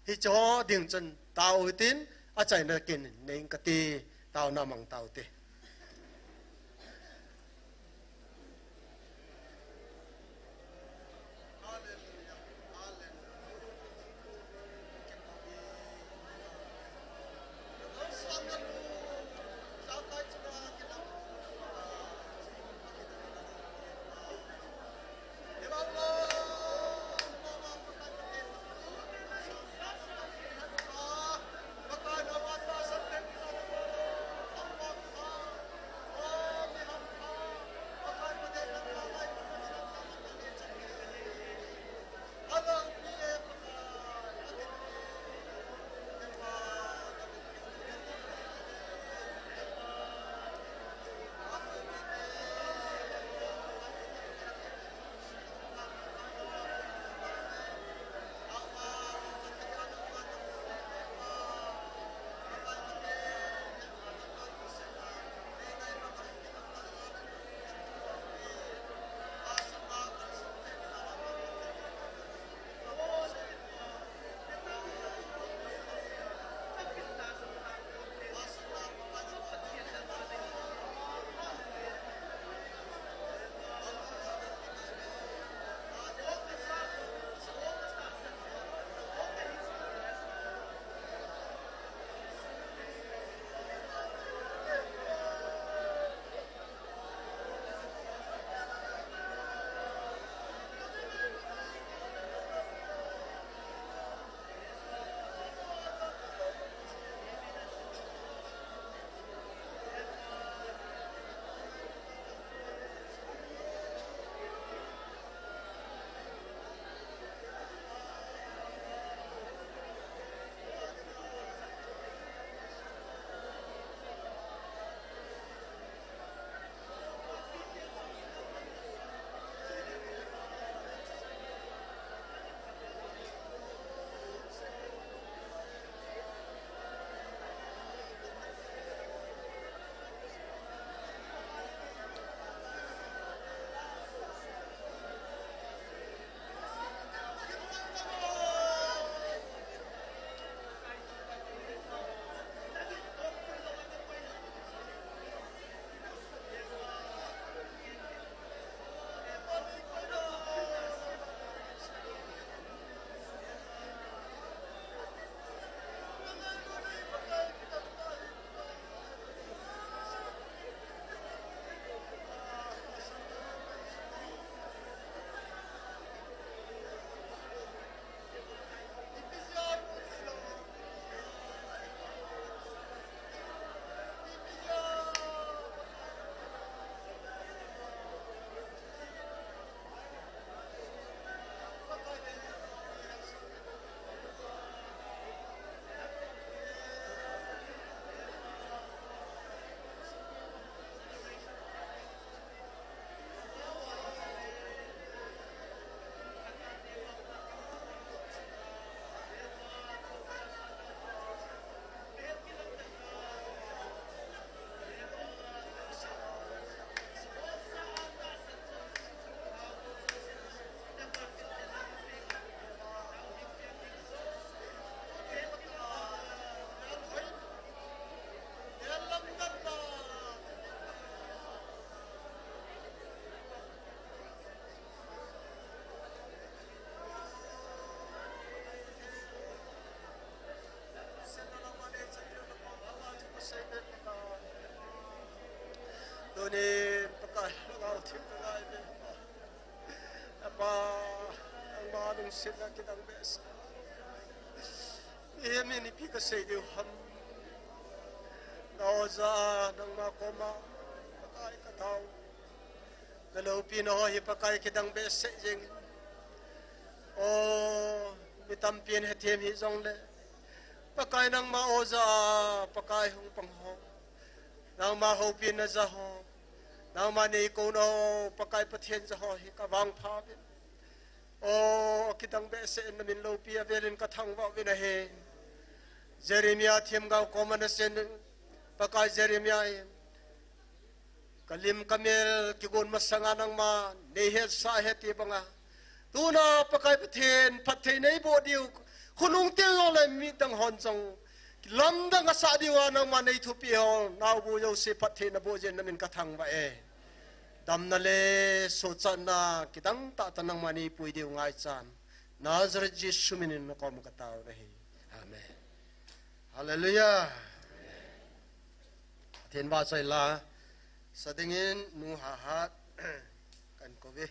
Speaker 6: hi cho ding chen tao tin a chai na kin nei ka ti tao na mang tao te kung sila kitang besa. Iyamin ipika sa idiw ham. Naoza ng mga koma, pakai kataw. Nalaw pinohoy pakai kitang besa jeng. O mitampin hetim hizong le. Pakai ng maoza, pakai hong panghong. Nang mahopin na zaho. Nang mani ko no, pakai patien zaho, hikabang pabin. O kitang besa namin low pia velin katangwa vinahe. Jeremiah tiem gaw komanasen pakai Jeremiah. Kalim kamel kigun masanga ng ma nehet sahet ibanga. Tuna pakai patien nei bodiu kunung tiyo le mitang honjong. Lamdang asa diwa ng ma nei tupiho na bu yo si patien na bojen namin katangwa Dam na le socan na kitang tatanang mani pwede ngay chan. Nazareth Jesus minin na kom katao nahi. Amen. Hallelujah. Thiên ba say la sa dingin nu hahat kan kobe.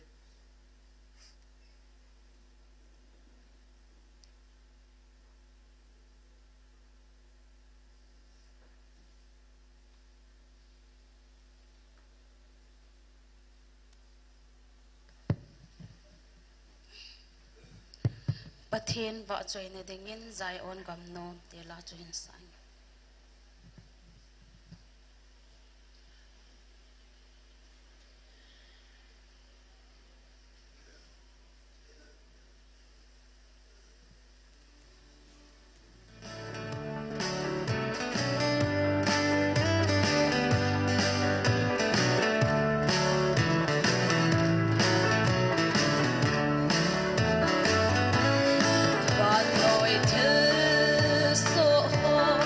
Speaker 7: Pathin vợ chơi này dingin zai on gam no tela join sang. Hãy subscribe cho kênh Ghiền Mì Gõ để không bỏ lỡ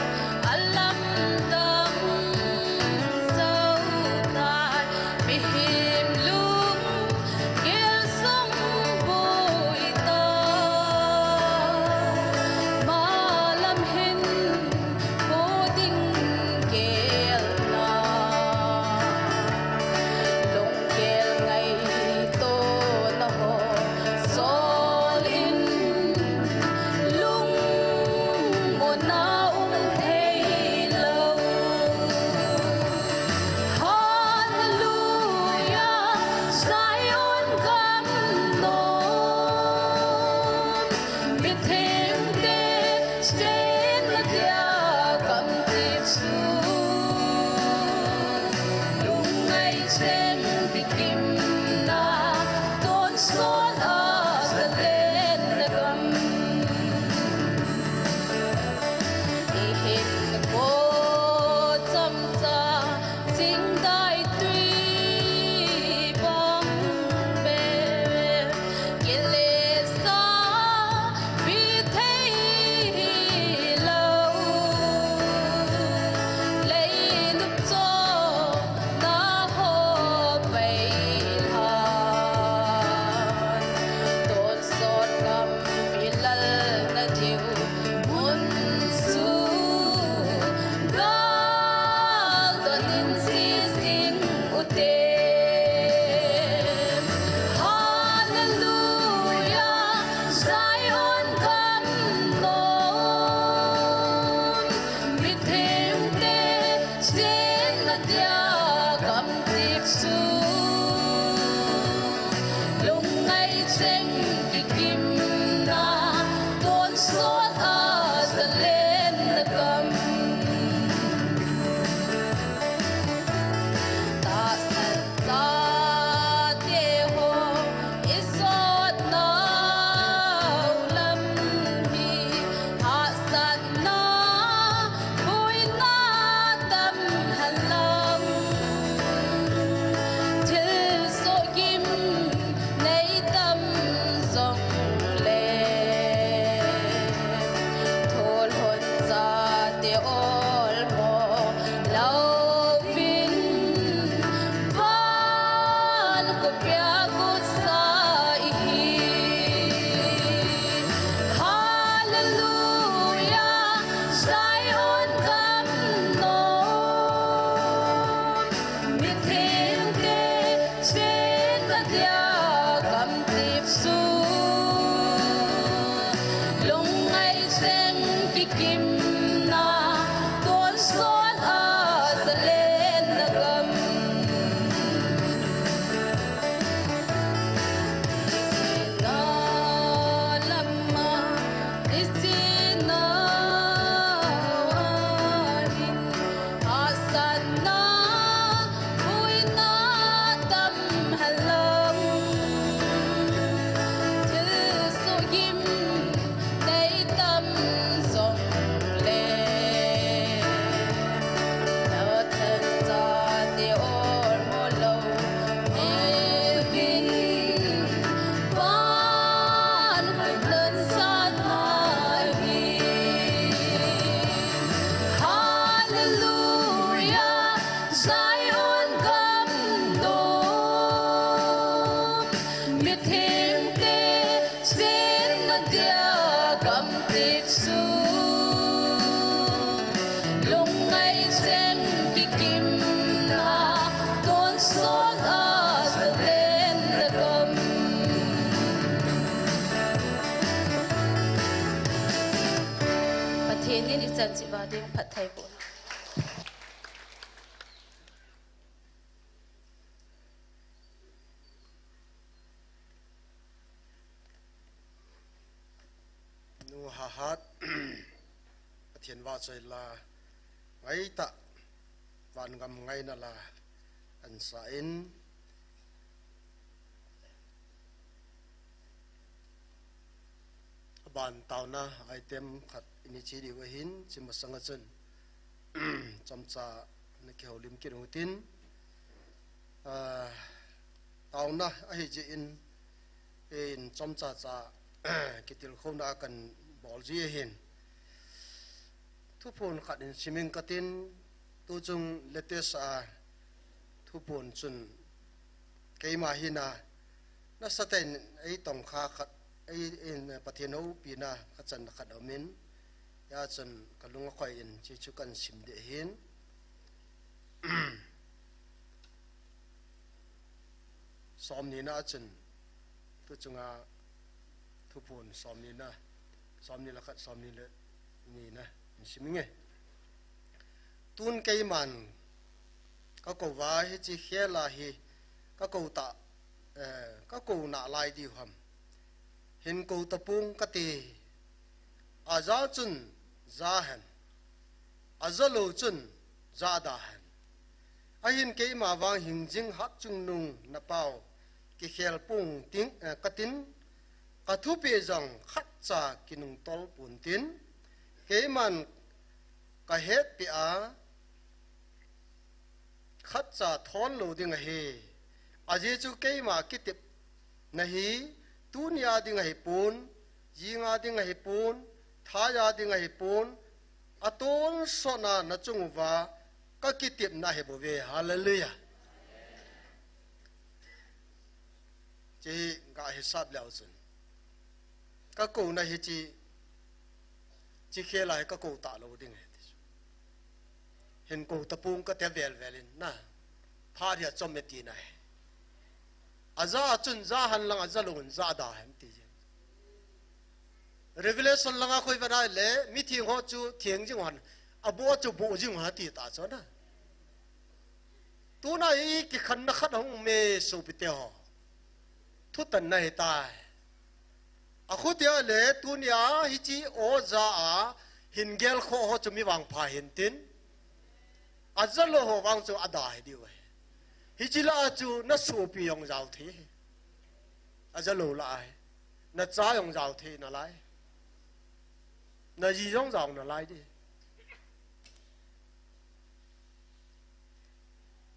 Speaker 8: kim na tuôn son a za lên na gam na lama isina warin asana uina tam halang su yim nay tâm dòng lệ nợ thân ra thì ôn mô lâu e vinh ban lần sát mai vi Hallelujah Zion gam đô miệt thêm tê xin na dia gam tít su lung ngay xem ki kim na tôn son a sa lên na gamประเทศนี้ดิฉันจิบาดิ้งผัดไทยบุญ
Speaker 6: nu ha hat thiền va chơi là ngay ta van gam ngay na la an sa in ban tàu na item khat ini chi di wa hin chim sanga chen chamcha na ke holim ki rutin tàu na a hi ji in chamcha cha kitil khona kan bol ji hin thu phun khat in siming katin tu chung latest thu phun chun keima hina na saten ei tong kha khat ei in pathiano pina kachan khat amin ya chun kalunga khoi in chi chu kan sim de hin som ni na chun tu chunga thu phun som ni la khat som ni le ni na siminge tun kei man ka ko wa hi chi khela hi ka ko ta ka ko na lai di ham hin ko tapung ka ti aza chun za han azalo chun za da han a hin kei ma wang hing jing hak chung nung na pau ki khel pung ting ka tin ka thu pe jang khat cha kinung tol pun tin kei man ka het pi a khát cha thon lo ding a he aje chu kei ma kitip na hi tunia ding a hi pun jinga ding a hi pun thaya ding a hi pun aton sona na chung wa ka kitip na he bo ve hallelujah che ga hi sab lao chun ka ko na hi chi khela ka ko ta lo dingเห็นกูตะปูงก็เตะเวลเวลินนะพาเดียจอมเมตีนายอาซาจุนซาหันลังอาซาลุนซาดาเห็นตีเจ Revelation ลังอาคุยไปได้เลยมิถิงหัวจูเถียงจิงวันอาบัวจูบูจิงหัวตีตาจอนะตัวนั้นอีกขันนักขัดหงเมสูปิเตอทุตันนายตายอาคุเดียเลยตัวนี้ฮิจิโอซาหินเกลโคหัวจูมีวางพาเห็นตินอาจารย์โลหะวังจูอาดาให้ดีไว้ฮิจิลาจูนัสโซปียองเจ้าทีอาจารย์โลละไอนัดจ้ายองเจ้าทีนั่นไรนัดยียองเจ้านั่นไรดิ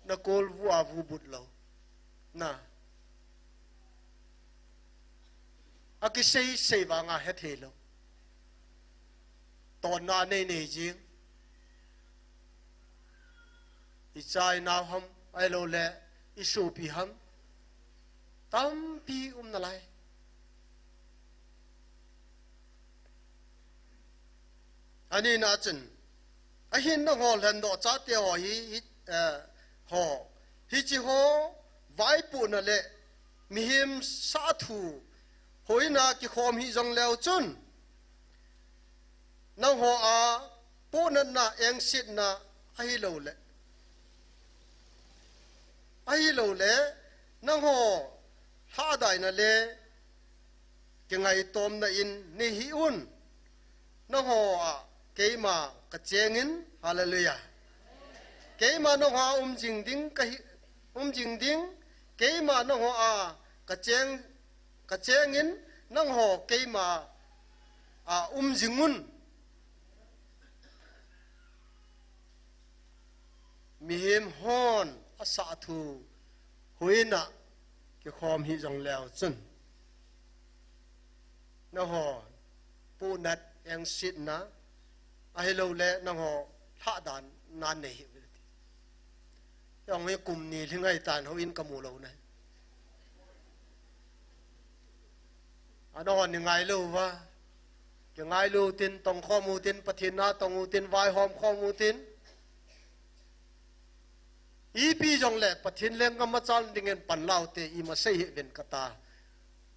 Speaker 6: นักโกลวัววูบุตรเราน่ะอากิเซย์บางอาเฮเทโลตอนนั้นในจริงอิจายนาวฮัมไอโลเล่อิสูปีฮัมตั้มปีนั่นไรอันนี้น่าจันไอหินนักฮอลแลนด์จัดเดียวฮอฮิจิฮอไว้ปุ่นนั่นแหละมีหิมสาธุหอยนากิคอมฮิจังแล้วจุน nang ho a pu nan na eng sit na ai lo le nang ho ha dai na le ke ngai tom na in ni hi un nang ho a ke ma ka chengin hallelujah ke ma no ha jing ding ka jing ding ke ma no ho a ka chengin nang ho ke ma a jingun mi hem hon asa thu huina ke khom hi jong leo chun na ho pu nat eng sit na a hello le na ho tha dan nan nei yong me kum ni thingai tan ho in kamu lo na ano ni ngai lo wa ke ngai lo tin tong kho mu tin pathin na tong u tin vai hom kho mu tin pi jong le pathin leng ngam chal dingen pan lau te I ma sei ben kata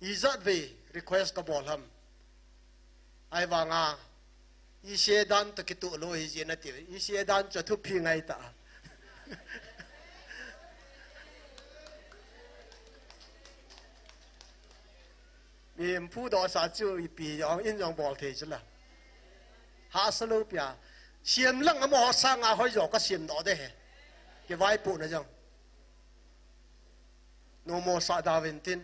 Speaker 6: izat ve request ka bol ham ai wanga I se dan to kitu lo hi jena ti I se dan cha thu phi ngai ta mi phu do sa chu I pi yong in yong bol the chla ha salo pya siam lang mo sa nga hoi jo ka siam do de he ke vai pu na jong no mo sa da ventin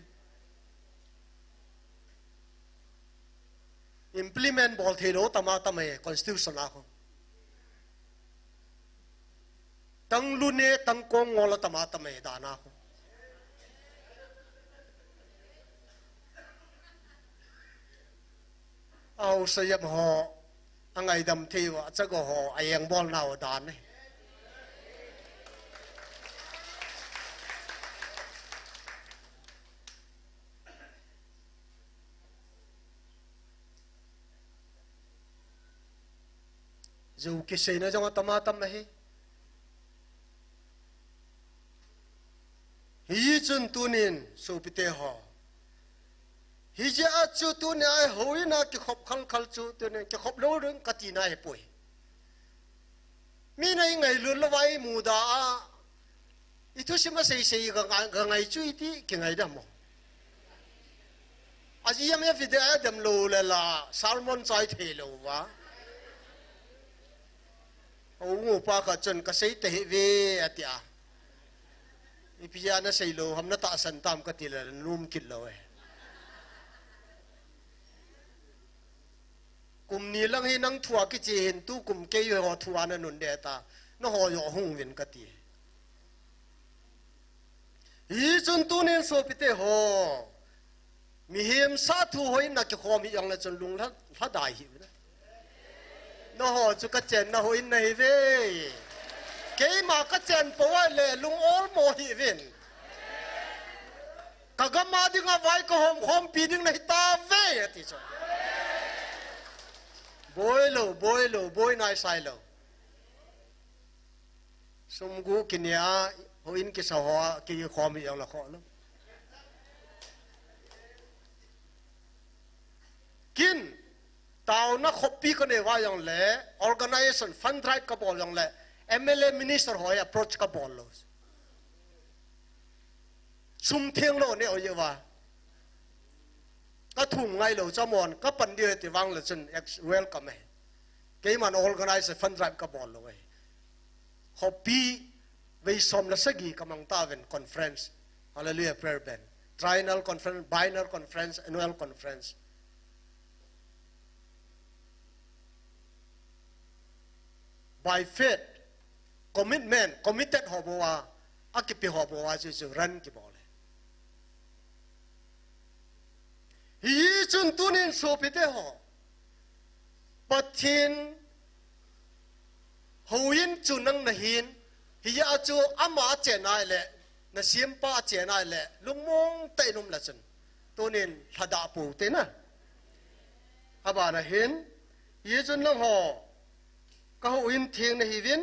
Speaker 6: implement bol thelo tama tame constitution a ko tang lune tang kong ngol tama tame da na ko au sayam ho angai dam thiwa chago ho ayang bol naw dan ne dù cái gì nó trong tâm tâm này hi chân tu nín số bị tê họ hi giờ chú tu nín ai hối na cái khop khal khal chú tu nín cái khop lâu rồi cái gì này bồi mi này ngày luôn là vay mù đà ít thứ gì mà xây cái ngày chú ít cái ngày đó mà à gì em video đâm lô là salmon trái thề lô vá ngủ pa cả chân cái xây tế về à tia, ipiana xây lô hâm nó tạ sân tam cái tia là nôm kít lô ấy, cùng ni lăng hi năng thua cái gì hiện tu cùng cây họ thua nó nôn đẻ ta, nó họ dọ hung viên cái tia, hi chân tu nên số bít họ, mi hiểm sát thu hồi na cái kho mi yang là chân lung phát đại hi nó họ chú cái chén nó hồi này về cái mà cái chén bố ai lệ lung ốm mồ hi viên cả cái mà đi ngã vai cái hôm pi đi này ta về thì sao bôi này sai lo sum gu kinia hồi in cái sao họ cái kho mi yang là khó lắm kin tao na copy cái này vào yang lệ organization fund drive cái bol yang lệ MLA minister hỏi approach cái bol lo sum thiêng lo này ở như vậy cái thùng ngay lo cho mòn cái phần địa thì vang là chân welcome cái mà organize fund drive cái bol lo vậy copy về som là sẽ gì cái mang ta về conference hallelujah prayer band triennial conference biennial conference annual conference by faith commitment committed họ bảo à akipi họ bảo à chứ run cái bảo này hi chun tunin so pite họ pathin hoin chun nang na hin hi ya chu ama che nai le na sim pa che nai le lungmong tai num la chun tunin thada pu te na aba na hin hi chun nang ho ka ho in thieng na hi vin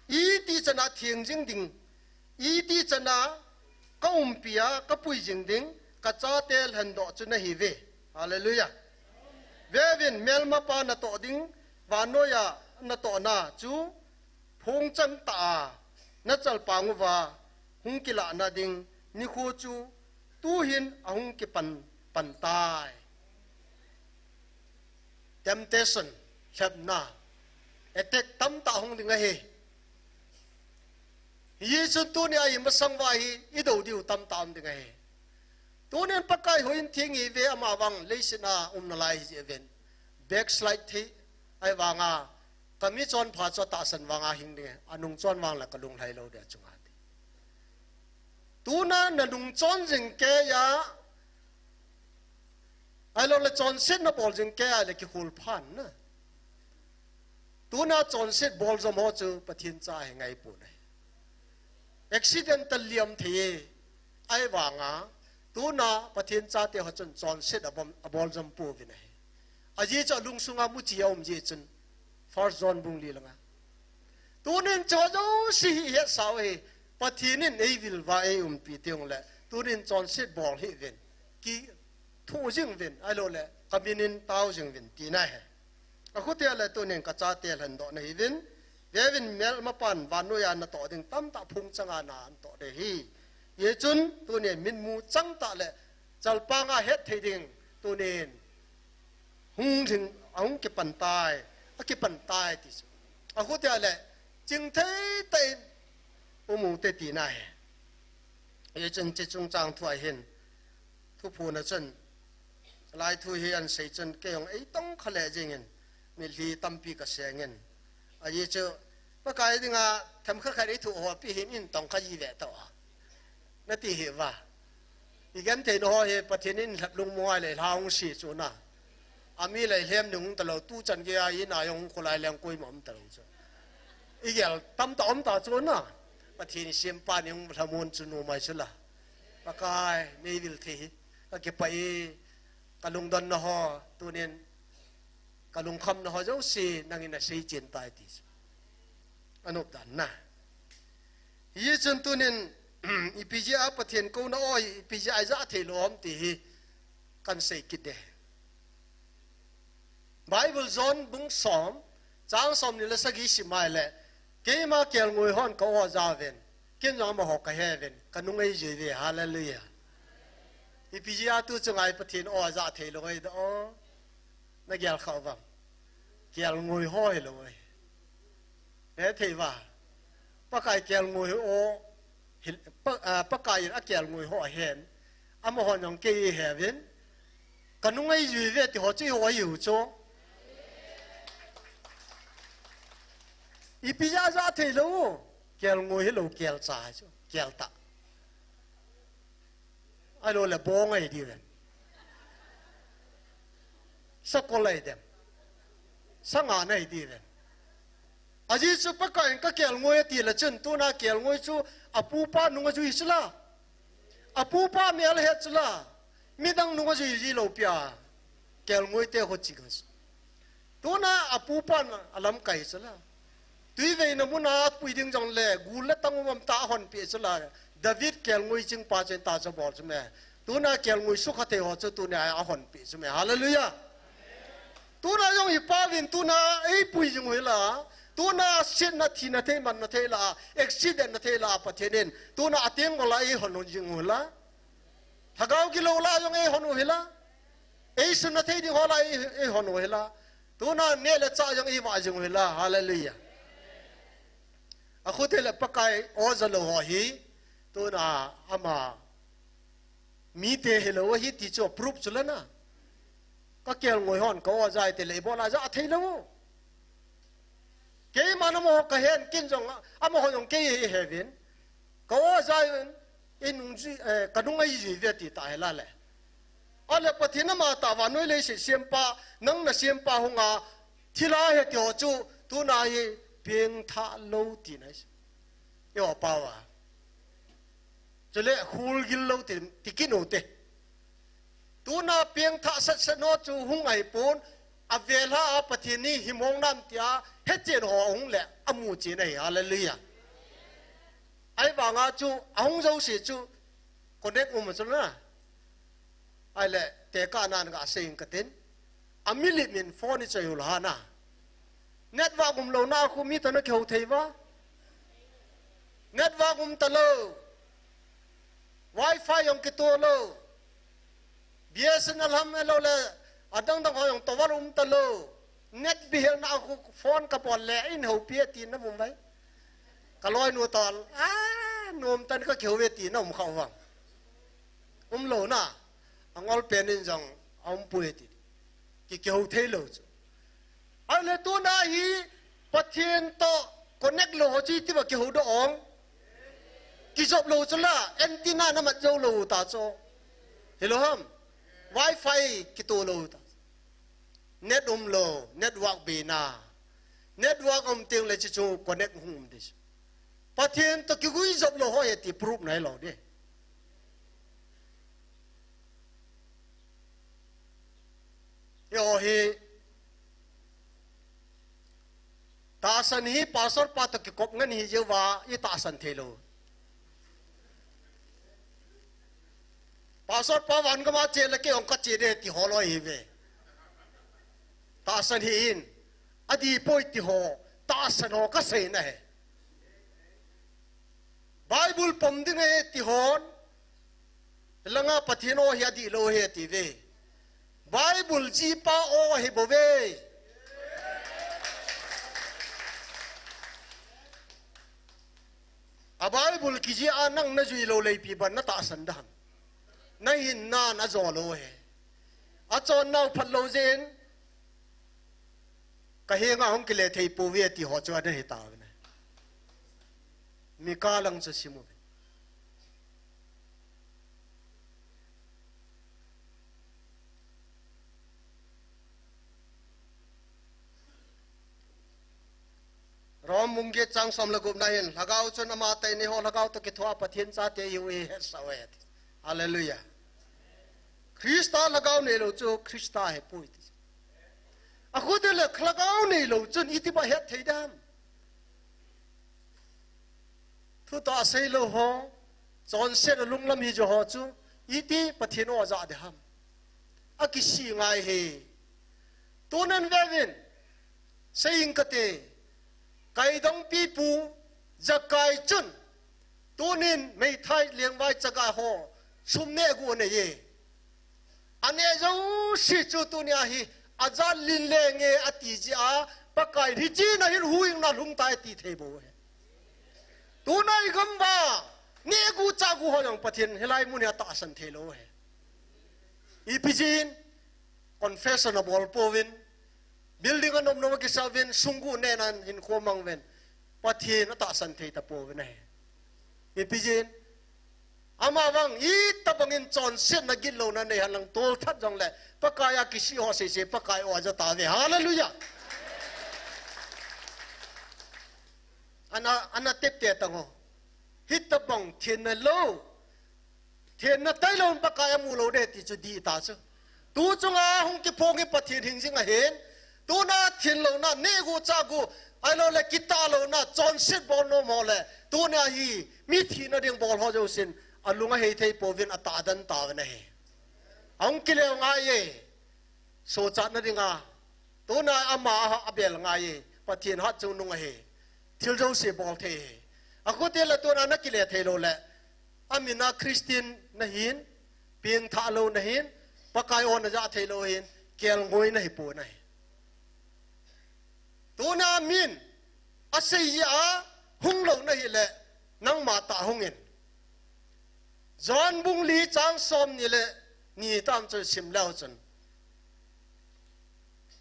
Speaker 6: i ti chana thieng jing ding i ti chana ka pia ka pui jing ding ka cha tel han do chu na hi ve hallelujah ve vin mel ma pa na to ding và nói à na to na chú phong chân ta na chal pangu và hung kila na ding ni khu chú tu hin ahung ki pan tai temptation khep na attack tam ta hung ding he Yesu tu ni ai masang wa hi idau diu tam tam ding he tu nen pakai hoin thing hi ve ama wang leisina na lai hi event backslide thi ai wanga kami chon pha cho ta san wanga hing de anung chon wang la kalung lai lo de chunga tu na nung chon jing ke ya ai lo le chon set na bol jing ke a le ki khul phan na tu na chon set bol zom ho chu pathin cha he ngai pu nei accidental liam the ai wanga tu na pathin cha te ho chon set a bol zom pu vi nei a ji cha lung sunga mu chi om ji chun first zone bung li langa tu nen cho jo si he sao he pathinin ei vil va ei pi tiong le tu nen chon set bol hi ven ki thu jing ven ai lo le kaminin tao jing ven ti na he a khu te le tu nen ka cha te lan do nei ven vevin mel ma pan van no ya na to ding tam ta phung changa na an to de hi ye chun tu nen min mu chang ta le chal pa nga het thei ding tu nen hung jing ong ke pan tai a ke pan tai ti a khu te le jing thei tai u mu te ti na he ye chun che chung chang thuai hen thu phu na chen lai thu hi an sei chen ke ong ei tong khale jingen mi li tampi ka sengen a ye chu pa kai dinga tham kha khari thu ho pi hin in tong kha yi ve to na ti hi wa i gan te no he pathin in lap lung mo ai le haung si chu na ami le hem nung ta lo tu chan ge ai na yong khulai leng koi mom ta lo chu i gel tam tom ta chu na pathin sim pa ning thamun chu nu mai chu la pa kai nei vil thi ka ke pai ka lung don na ho tu nen ka lung kham na ho jo si nang ina sei chen tai ti anop dan na yi chen tu nen ipja pathin ko na oi ipja ai za the lom ti kan sei kit de Bible zone bung som chang som ni la sagi simai le ke ma kel ngoi hon ko wa za ven ken jong ma ho ka he ven kanung ei je ve hallelujah ipja tu changai pathin o za the loi do na gel khaw wa kel ngoi hoi loi e thei wa pa kai kel ngoi o pa kai a kel ngoi ho hen ama hon jong ke he ven kanung ei je ve ti ho chi ho yu cho ipija za thei lo kel ngoi lo kel cha chu kel ta ai lo le bong ai di ven sa ko lai dem sa nga nei di ven aji chu pa kai ka kel ngoi ti la chen tu na kel ngoi chu apu pa nu nga ju isla apu pa mel he chla mi dang nu nga ju ji lo pya kel ngoi te ho chi gas tu na apu pa alam kai chla tuy vậy nó muốn nói quy định rằng là gu lết tăng mầm ta hoàn bị cho là David kéo ngôi chinh pa trên ta cho bỏ cho mẹ tu na kéo ngôi suốt hạt họ cho tu này hoàn bị cho mẹ hallelujah tu na dùng hipa vin tu na ấy quy định ngôi là tu na chết na thi na thế man na thế là accident na thế là bắt thế nên tu na tiếng gọi là ấy hoàn dùng ngôi là thằng cái lâu là dùng ấy hoàn ngôi là ấy xin na thế thì họ là ấy hoàn ngôi là tu na nghe là cha dùng ấy mà dùng ngôi là hallelujah a khu te le pakai o za lo ho hi tu na ama mi te hello hi ti cho proof chula na ka kel ngoi hon ko zai te le bo la za thei lo ke ma na mo ka hen kin jong ama ho yong ke he vin ko zai in nung ji ka dung ai ji ve ti ta la le ale pathina ma ta wa noi le se sempa nang na sempa hunga thila he tyo chu tu na hi biếng thả lâu thì này, yêu bao à, cho nên khul gil lâu thì cái nô tê, tu na biếng thả sát nó chú hung ngày bốn, à về là à bắt thiên ni him hong nam tia hết chuyện họ hung lệ, amu chuyện này hallelujah, ai bảo ngã chú hung dâu sĩ chú, còn đấy cũng một số nữa, ai lệ té cả nan cả sinh cái tên, amilit min phone chơi hul hana. net wa lo na khu mi ta na kheu thei wa net wa ta lo wifi yong ki to lo BSNL ham lo le adang dang hoyong to war ta lo net bihel na khu phone ka pon le in ho pia tin na bum bai ka loi nu tol nom tan ka kheu ve ti na um khau wang lo na angol pen in jong pui ti ki kheu thei lo chu ai le tu na hi pathian to connect lo chi ti ba kheu do ong ki job lo chu la antenna na ma jo lo ta cho hello ham wifi ki to lo ta net lo network be na network ting le chi chu connect hum dis pathian to ki gui job lo ho ye ti proof nai lo de yo hi ta san hi pastor pa to ki kop ngan hi je wa i ta san thelo pastor pa wan ga ma che le ke ong ka che de ti ho lo hi ve ta san hi in adi poi ti ho ta san ho ka se na he bible pom ding e ti hon langa pathino hi adi lo he ti ve bible ji pa o hi bo ve a bible ki ji anang na jui lo lei pi ban na ta san dam na hin na na zo lo he a chon nau phat lo zen ka he nga hong ki le thei pu ve ti ho chwa na he ta na mi ka lang cha simu rom mungge chang som lagup na hin lagaw chon ama tai ni ho lagaw to ki thwa pathian cha te yu e sawet hallelujah krista lagaw ne lo chu krista he pui ti a khode le lagaw ne lo chun iti ba het thei dam thu ta sei lo ho chon se lung lam hi jo ho chu iti pathian o za de ham a ki si ngai he tunan vevin saying kate kai dong pi pu zakai chun tunin mei thai liang vai chaga ho sumne gu ne ye ane zo si chu tunia hi azal lin le nge ati ji a pakai ri chi na hin huing na lung tai ti thei bo he tunai gam ba ne gu cha gu ho yang pathin helai mun ya ta san thei lo he ipijin confessionable povin building anom no ki savin sungu nenan hin khomang ven pathin ta san thei ta po ne mi pijin ama wang I tabangin chon set na gil lo na ne halang tol that jong le pakaya kisi ho se pakai o ja ta ve hallelujah ana tep te tang ho hit tabang thien na lo thien na tai lo pakaya mu lo de ti chu di ta chu tu chunga hong ki phong ki pathin hing jing a hen tu na thien lo na ne gu cha gu ai lo le kita lo na chon set bol no mo le tu na hi mi thi na ding bol ho jo sin alunga hei thei povin ata dan ta na he ong ki le nga ye so cha na dinga tu na ama abel nga ye pathin ha chu nu nga he thil jo se bol the a ko te la tu na ki le thei lo le amina christian na hin ping tha lo na hin pakai on ja thei lo hin kel ngoi na hi pu na he tu na min asai ya hung lo na hi le nang ma ta hung in John bung li chang som ni le ni tam chu sim lao chun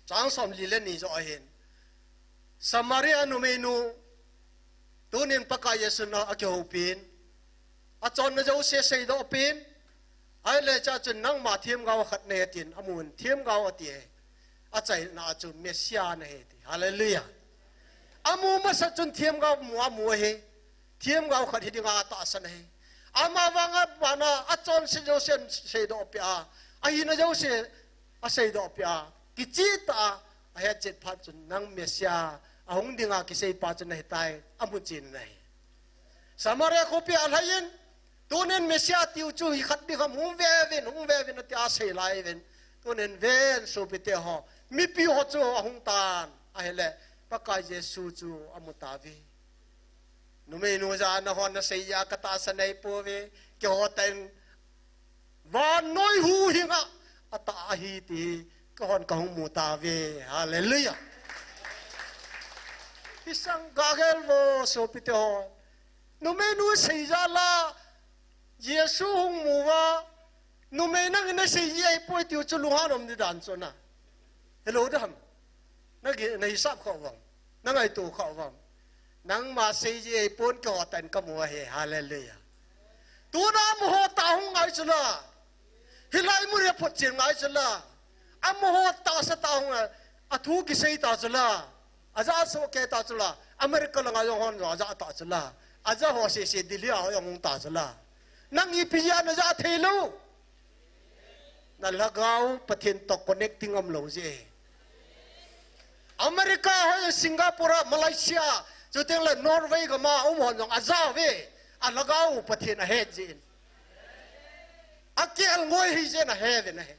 Speaker 6: chang som li le ni zo hin Samaria nu menu tunin paka yesu na akyo pin a chon na jo se sei do pin ai le cha chun nang ma thiam gaw khat ne tin amun thiam gaw ati a chai na chu mesia na he hallelujah amu ma sa chun thiam gaw mu he thiam gaw khat hi dinga ta san he ama wanga bana achon se jo sen se do pia a hi na jo se a se do pia ki chi ta a he chet phat chun nang mesia a hong dinga ki sei pa chun nei tai amu chin nei Samaria ko pia lain tunen mesia tiu chu hi khat bi kham hung ve vin ti a sei lai ven tunen ven so pite ho mi pi ho chu hung tan a hele pakai Yesu chu amutavi nume nu za na hon na seya kata sanai po ve ke hoten van noi hu hinga ata hi ti ka hon ka hung mutavi hallelujah isang gagel vo so pite hon nume nu seya la Yesu hung muwa nume nang na seya po ti chu luhanom ni dan so na hello dam na hisap ko wang na ngai tu ko wang nang ma sei je pon ko tan ka mu he hallelujah tu na mu ho ta hung ngai chula hilai mu re phot chen ngai chula am ho ta sa ta hung a thu ki sei ta chula aja so ke ta chula america la ngai hon aja ta chula aja ho se dilia ho yong ta chula nang i pia na ja thelu na lagau pathin to connecting am lo je America hay Singapore Malaysia cho tiếng là Norway cái mà ông hòn dòng azao về lagau pathin a hết gì akial ngồi hi je na he về này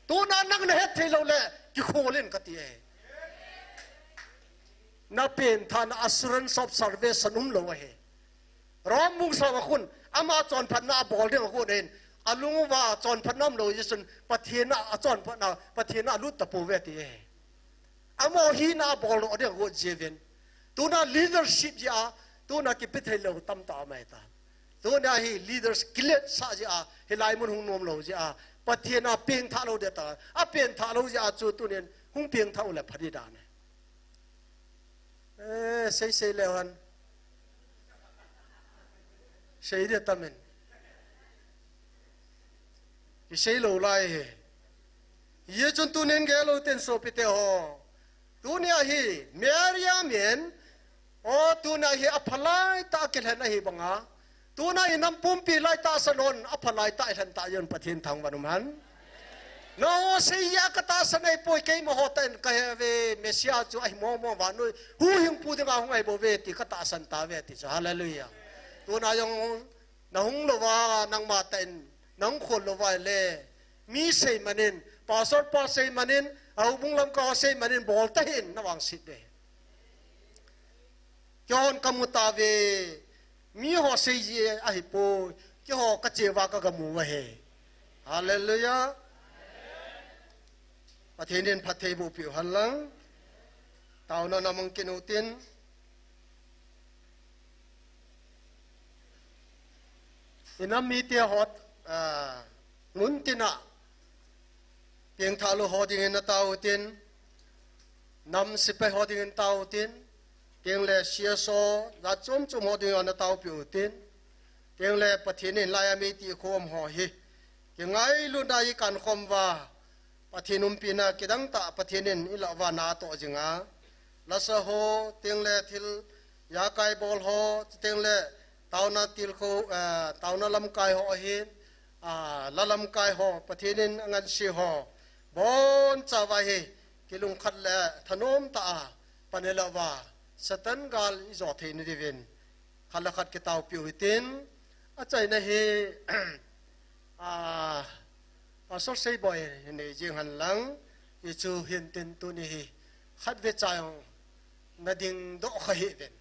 Speaker 6: tu na nang na hết thế lâu lệ ki khô lên cái tiề na pen than assurance of salvation lo he rom mung sa khun ama chon phan na bol ding ko den alung wa chon phan nam lo yisun pathin na chon phan na pathin na lut ta pu ve tiề amo hi na bol o de go jeven tu na leadership ja tu na ki pithai lo tam ta mai ta tu na hi leaders kilet sa ja hilai mun hung nom lo ja pathina peng tha lo de ta a pen tha lo ja chu tu nen hung peng tha le phadi da ne sei le han sei de tamen ki sei lo lai he ye chun tu nen ge lo ten so pite ho dunia hi meria men o tuna hi aphalai ta kelhan hi banga tuna hi nampum pi lai ta sanon aphalai ta han ta yon pathin thang wanuman no se ya kata sanai poi ke mo hoten ka ve mesia chu ai mo wanu hu hing pu dinga hungai bo ve ti kata san ta ve ti hallelujah tuna yong na hung lo wa nang ma ten nang khol lo wa le mi sei manin pastor pa sei manin au bung lam ka sei manin bol ta hin na wang sit de kyon kamuta ve mi ho sei je a hi po ki ho ka che wa ka mu wa he hallelujah pathenin phathei bu pi halang taw na namang kinutin inam mi te hot ngun tina tiếng thảo lu ho ding na tao tin nam sipai ho ding tao tin tiếng le sia so ra chom chom ho ding na tao piu tin tiếng le pathin in lai mi ti khom ho hi tiếng ai lu dai kan khom wa pathinum pina kidang ta pathin in ila wa na to jinga la sa ho tiếng le thil ya kai bol ho tiếng le tao na til kho tao na lam kai ho hi la lam kai ho pathin in ngan si ho bon chawa he kilung khat le thanom ta panela wa satan gal izo the ni divin khala khat ke taw piu tin a chai na he pastor sei boy ne jing han lang i chu hin tin tu ni hi khat ve chayong na ding do kha hi den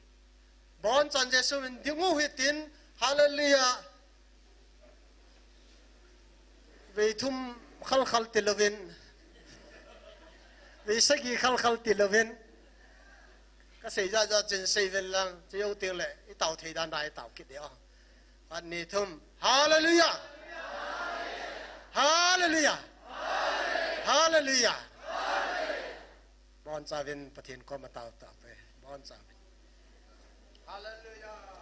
Speaker 6: bon chan jesu in dingu hi tin hallelujah ve thum khal khal tilovin vì sách gì khal khal tiền là viên cái xảy ra trên xây viên lang chỉ yêu tiền lệ cái tàu thầy đàn đại tàu kịch đó anh ni thum hallelujah hallelujah hallelujah bon cha viênประเทศก็มาtàu tàu về bon cha viên hallelujah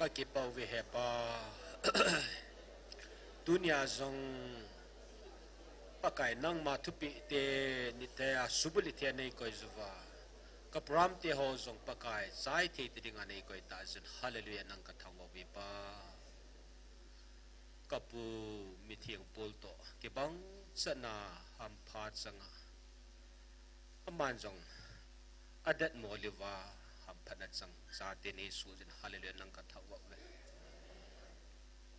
Speaker 1: ka ki pau ve he pa dunia zong pakai nang ma thupi te ni te a subuli te nei ko zuwa ka pram te ho zong pakai sai te te ding anei ko ta zin hallelujah nang ka thang bi pa ka pu mi thiang pol to ke bang sana ham pha changa aman zong adat mo liwa ham phanat sang sa te nei su zin hallelujah nang ka thang wa ve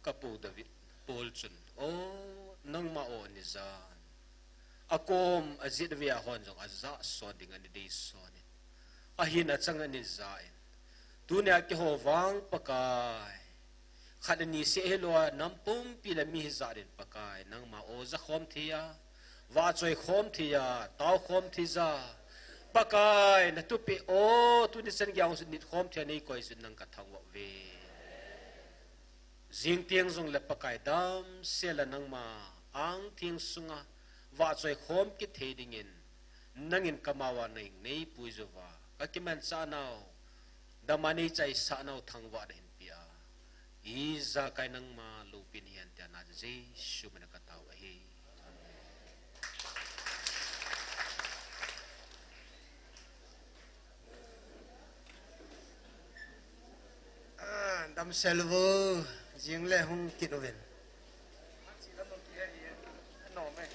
Speaker 1: ka pu david pol chun o nang ma o ni za akom azit via hon jong azza so ding ani dei so ni ahin a chang ani zain dunia ki ho wang pakai khadani se helo nampum pila mi zarin pakai nang ma o za khom thia wa choi khom thia taw khom thiza pakai na tu pe o tu ni sen gyang su ni khom thia nei koi sin nang ka thang wa ve jing tiang zong le pakai dam se la nang ma ang tiang sunga wa choi khom ki theding in nangin kamawa nei nei puizowa ka kiman sa naw da mani chai sa naw thangwa den pia iza kai nang ma lupin hian ta na je shumana ka taw hi
Speaker 6: dam selvo jing le hung kinoven
Speaker 3: chỉ là một cái gì nó mày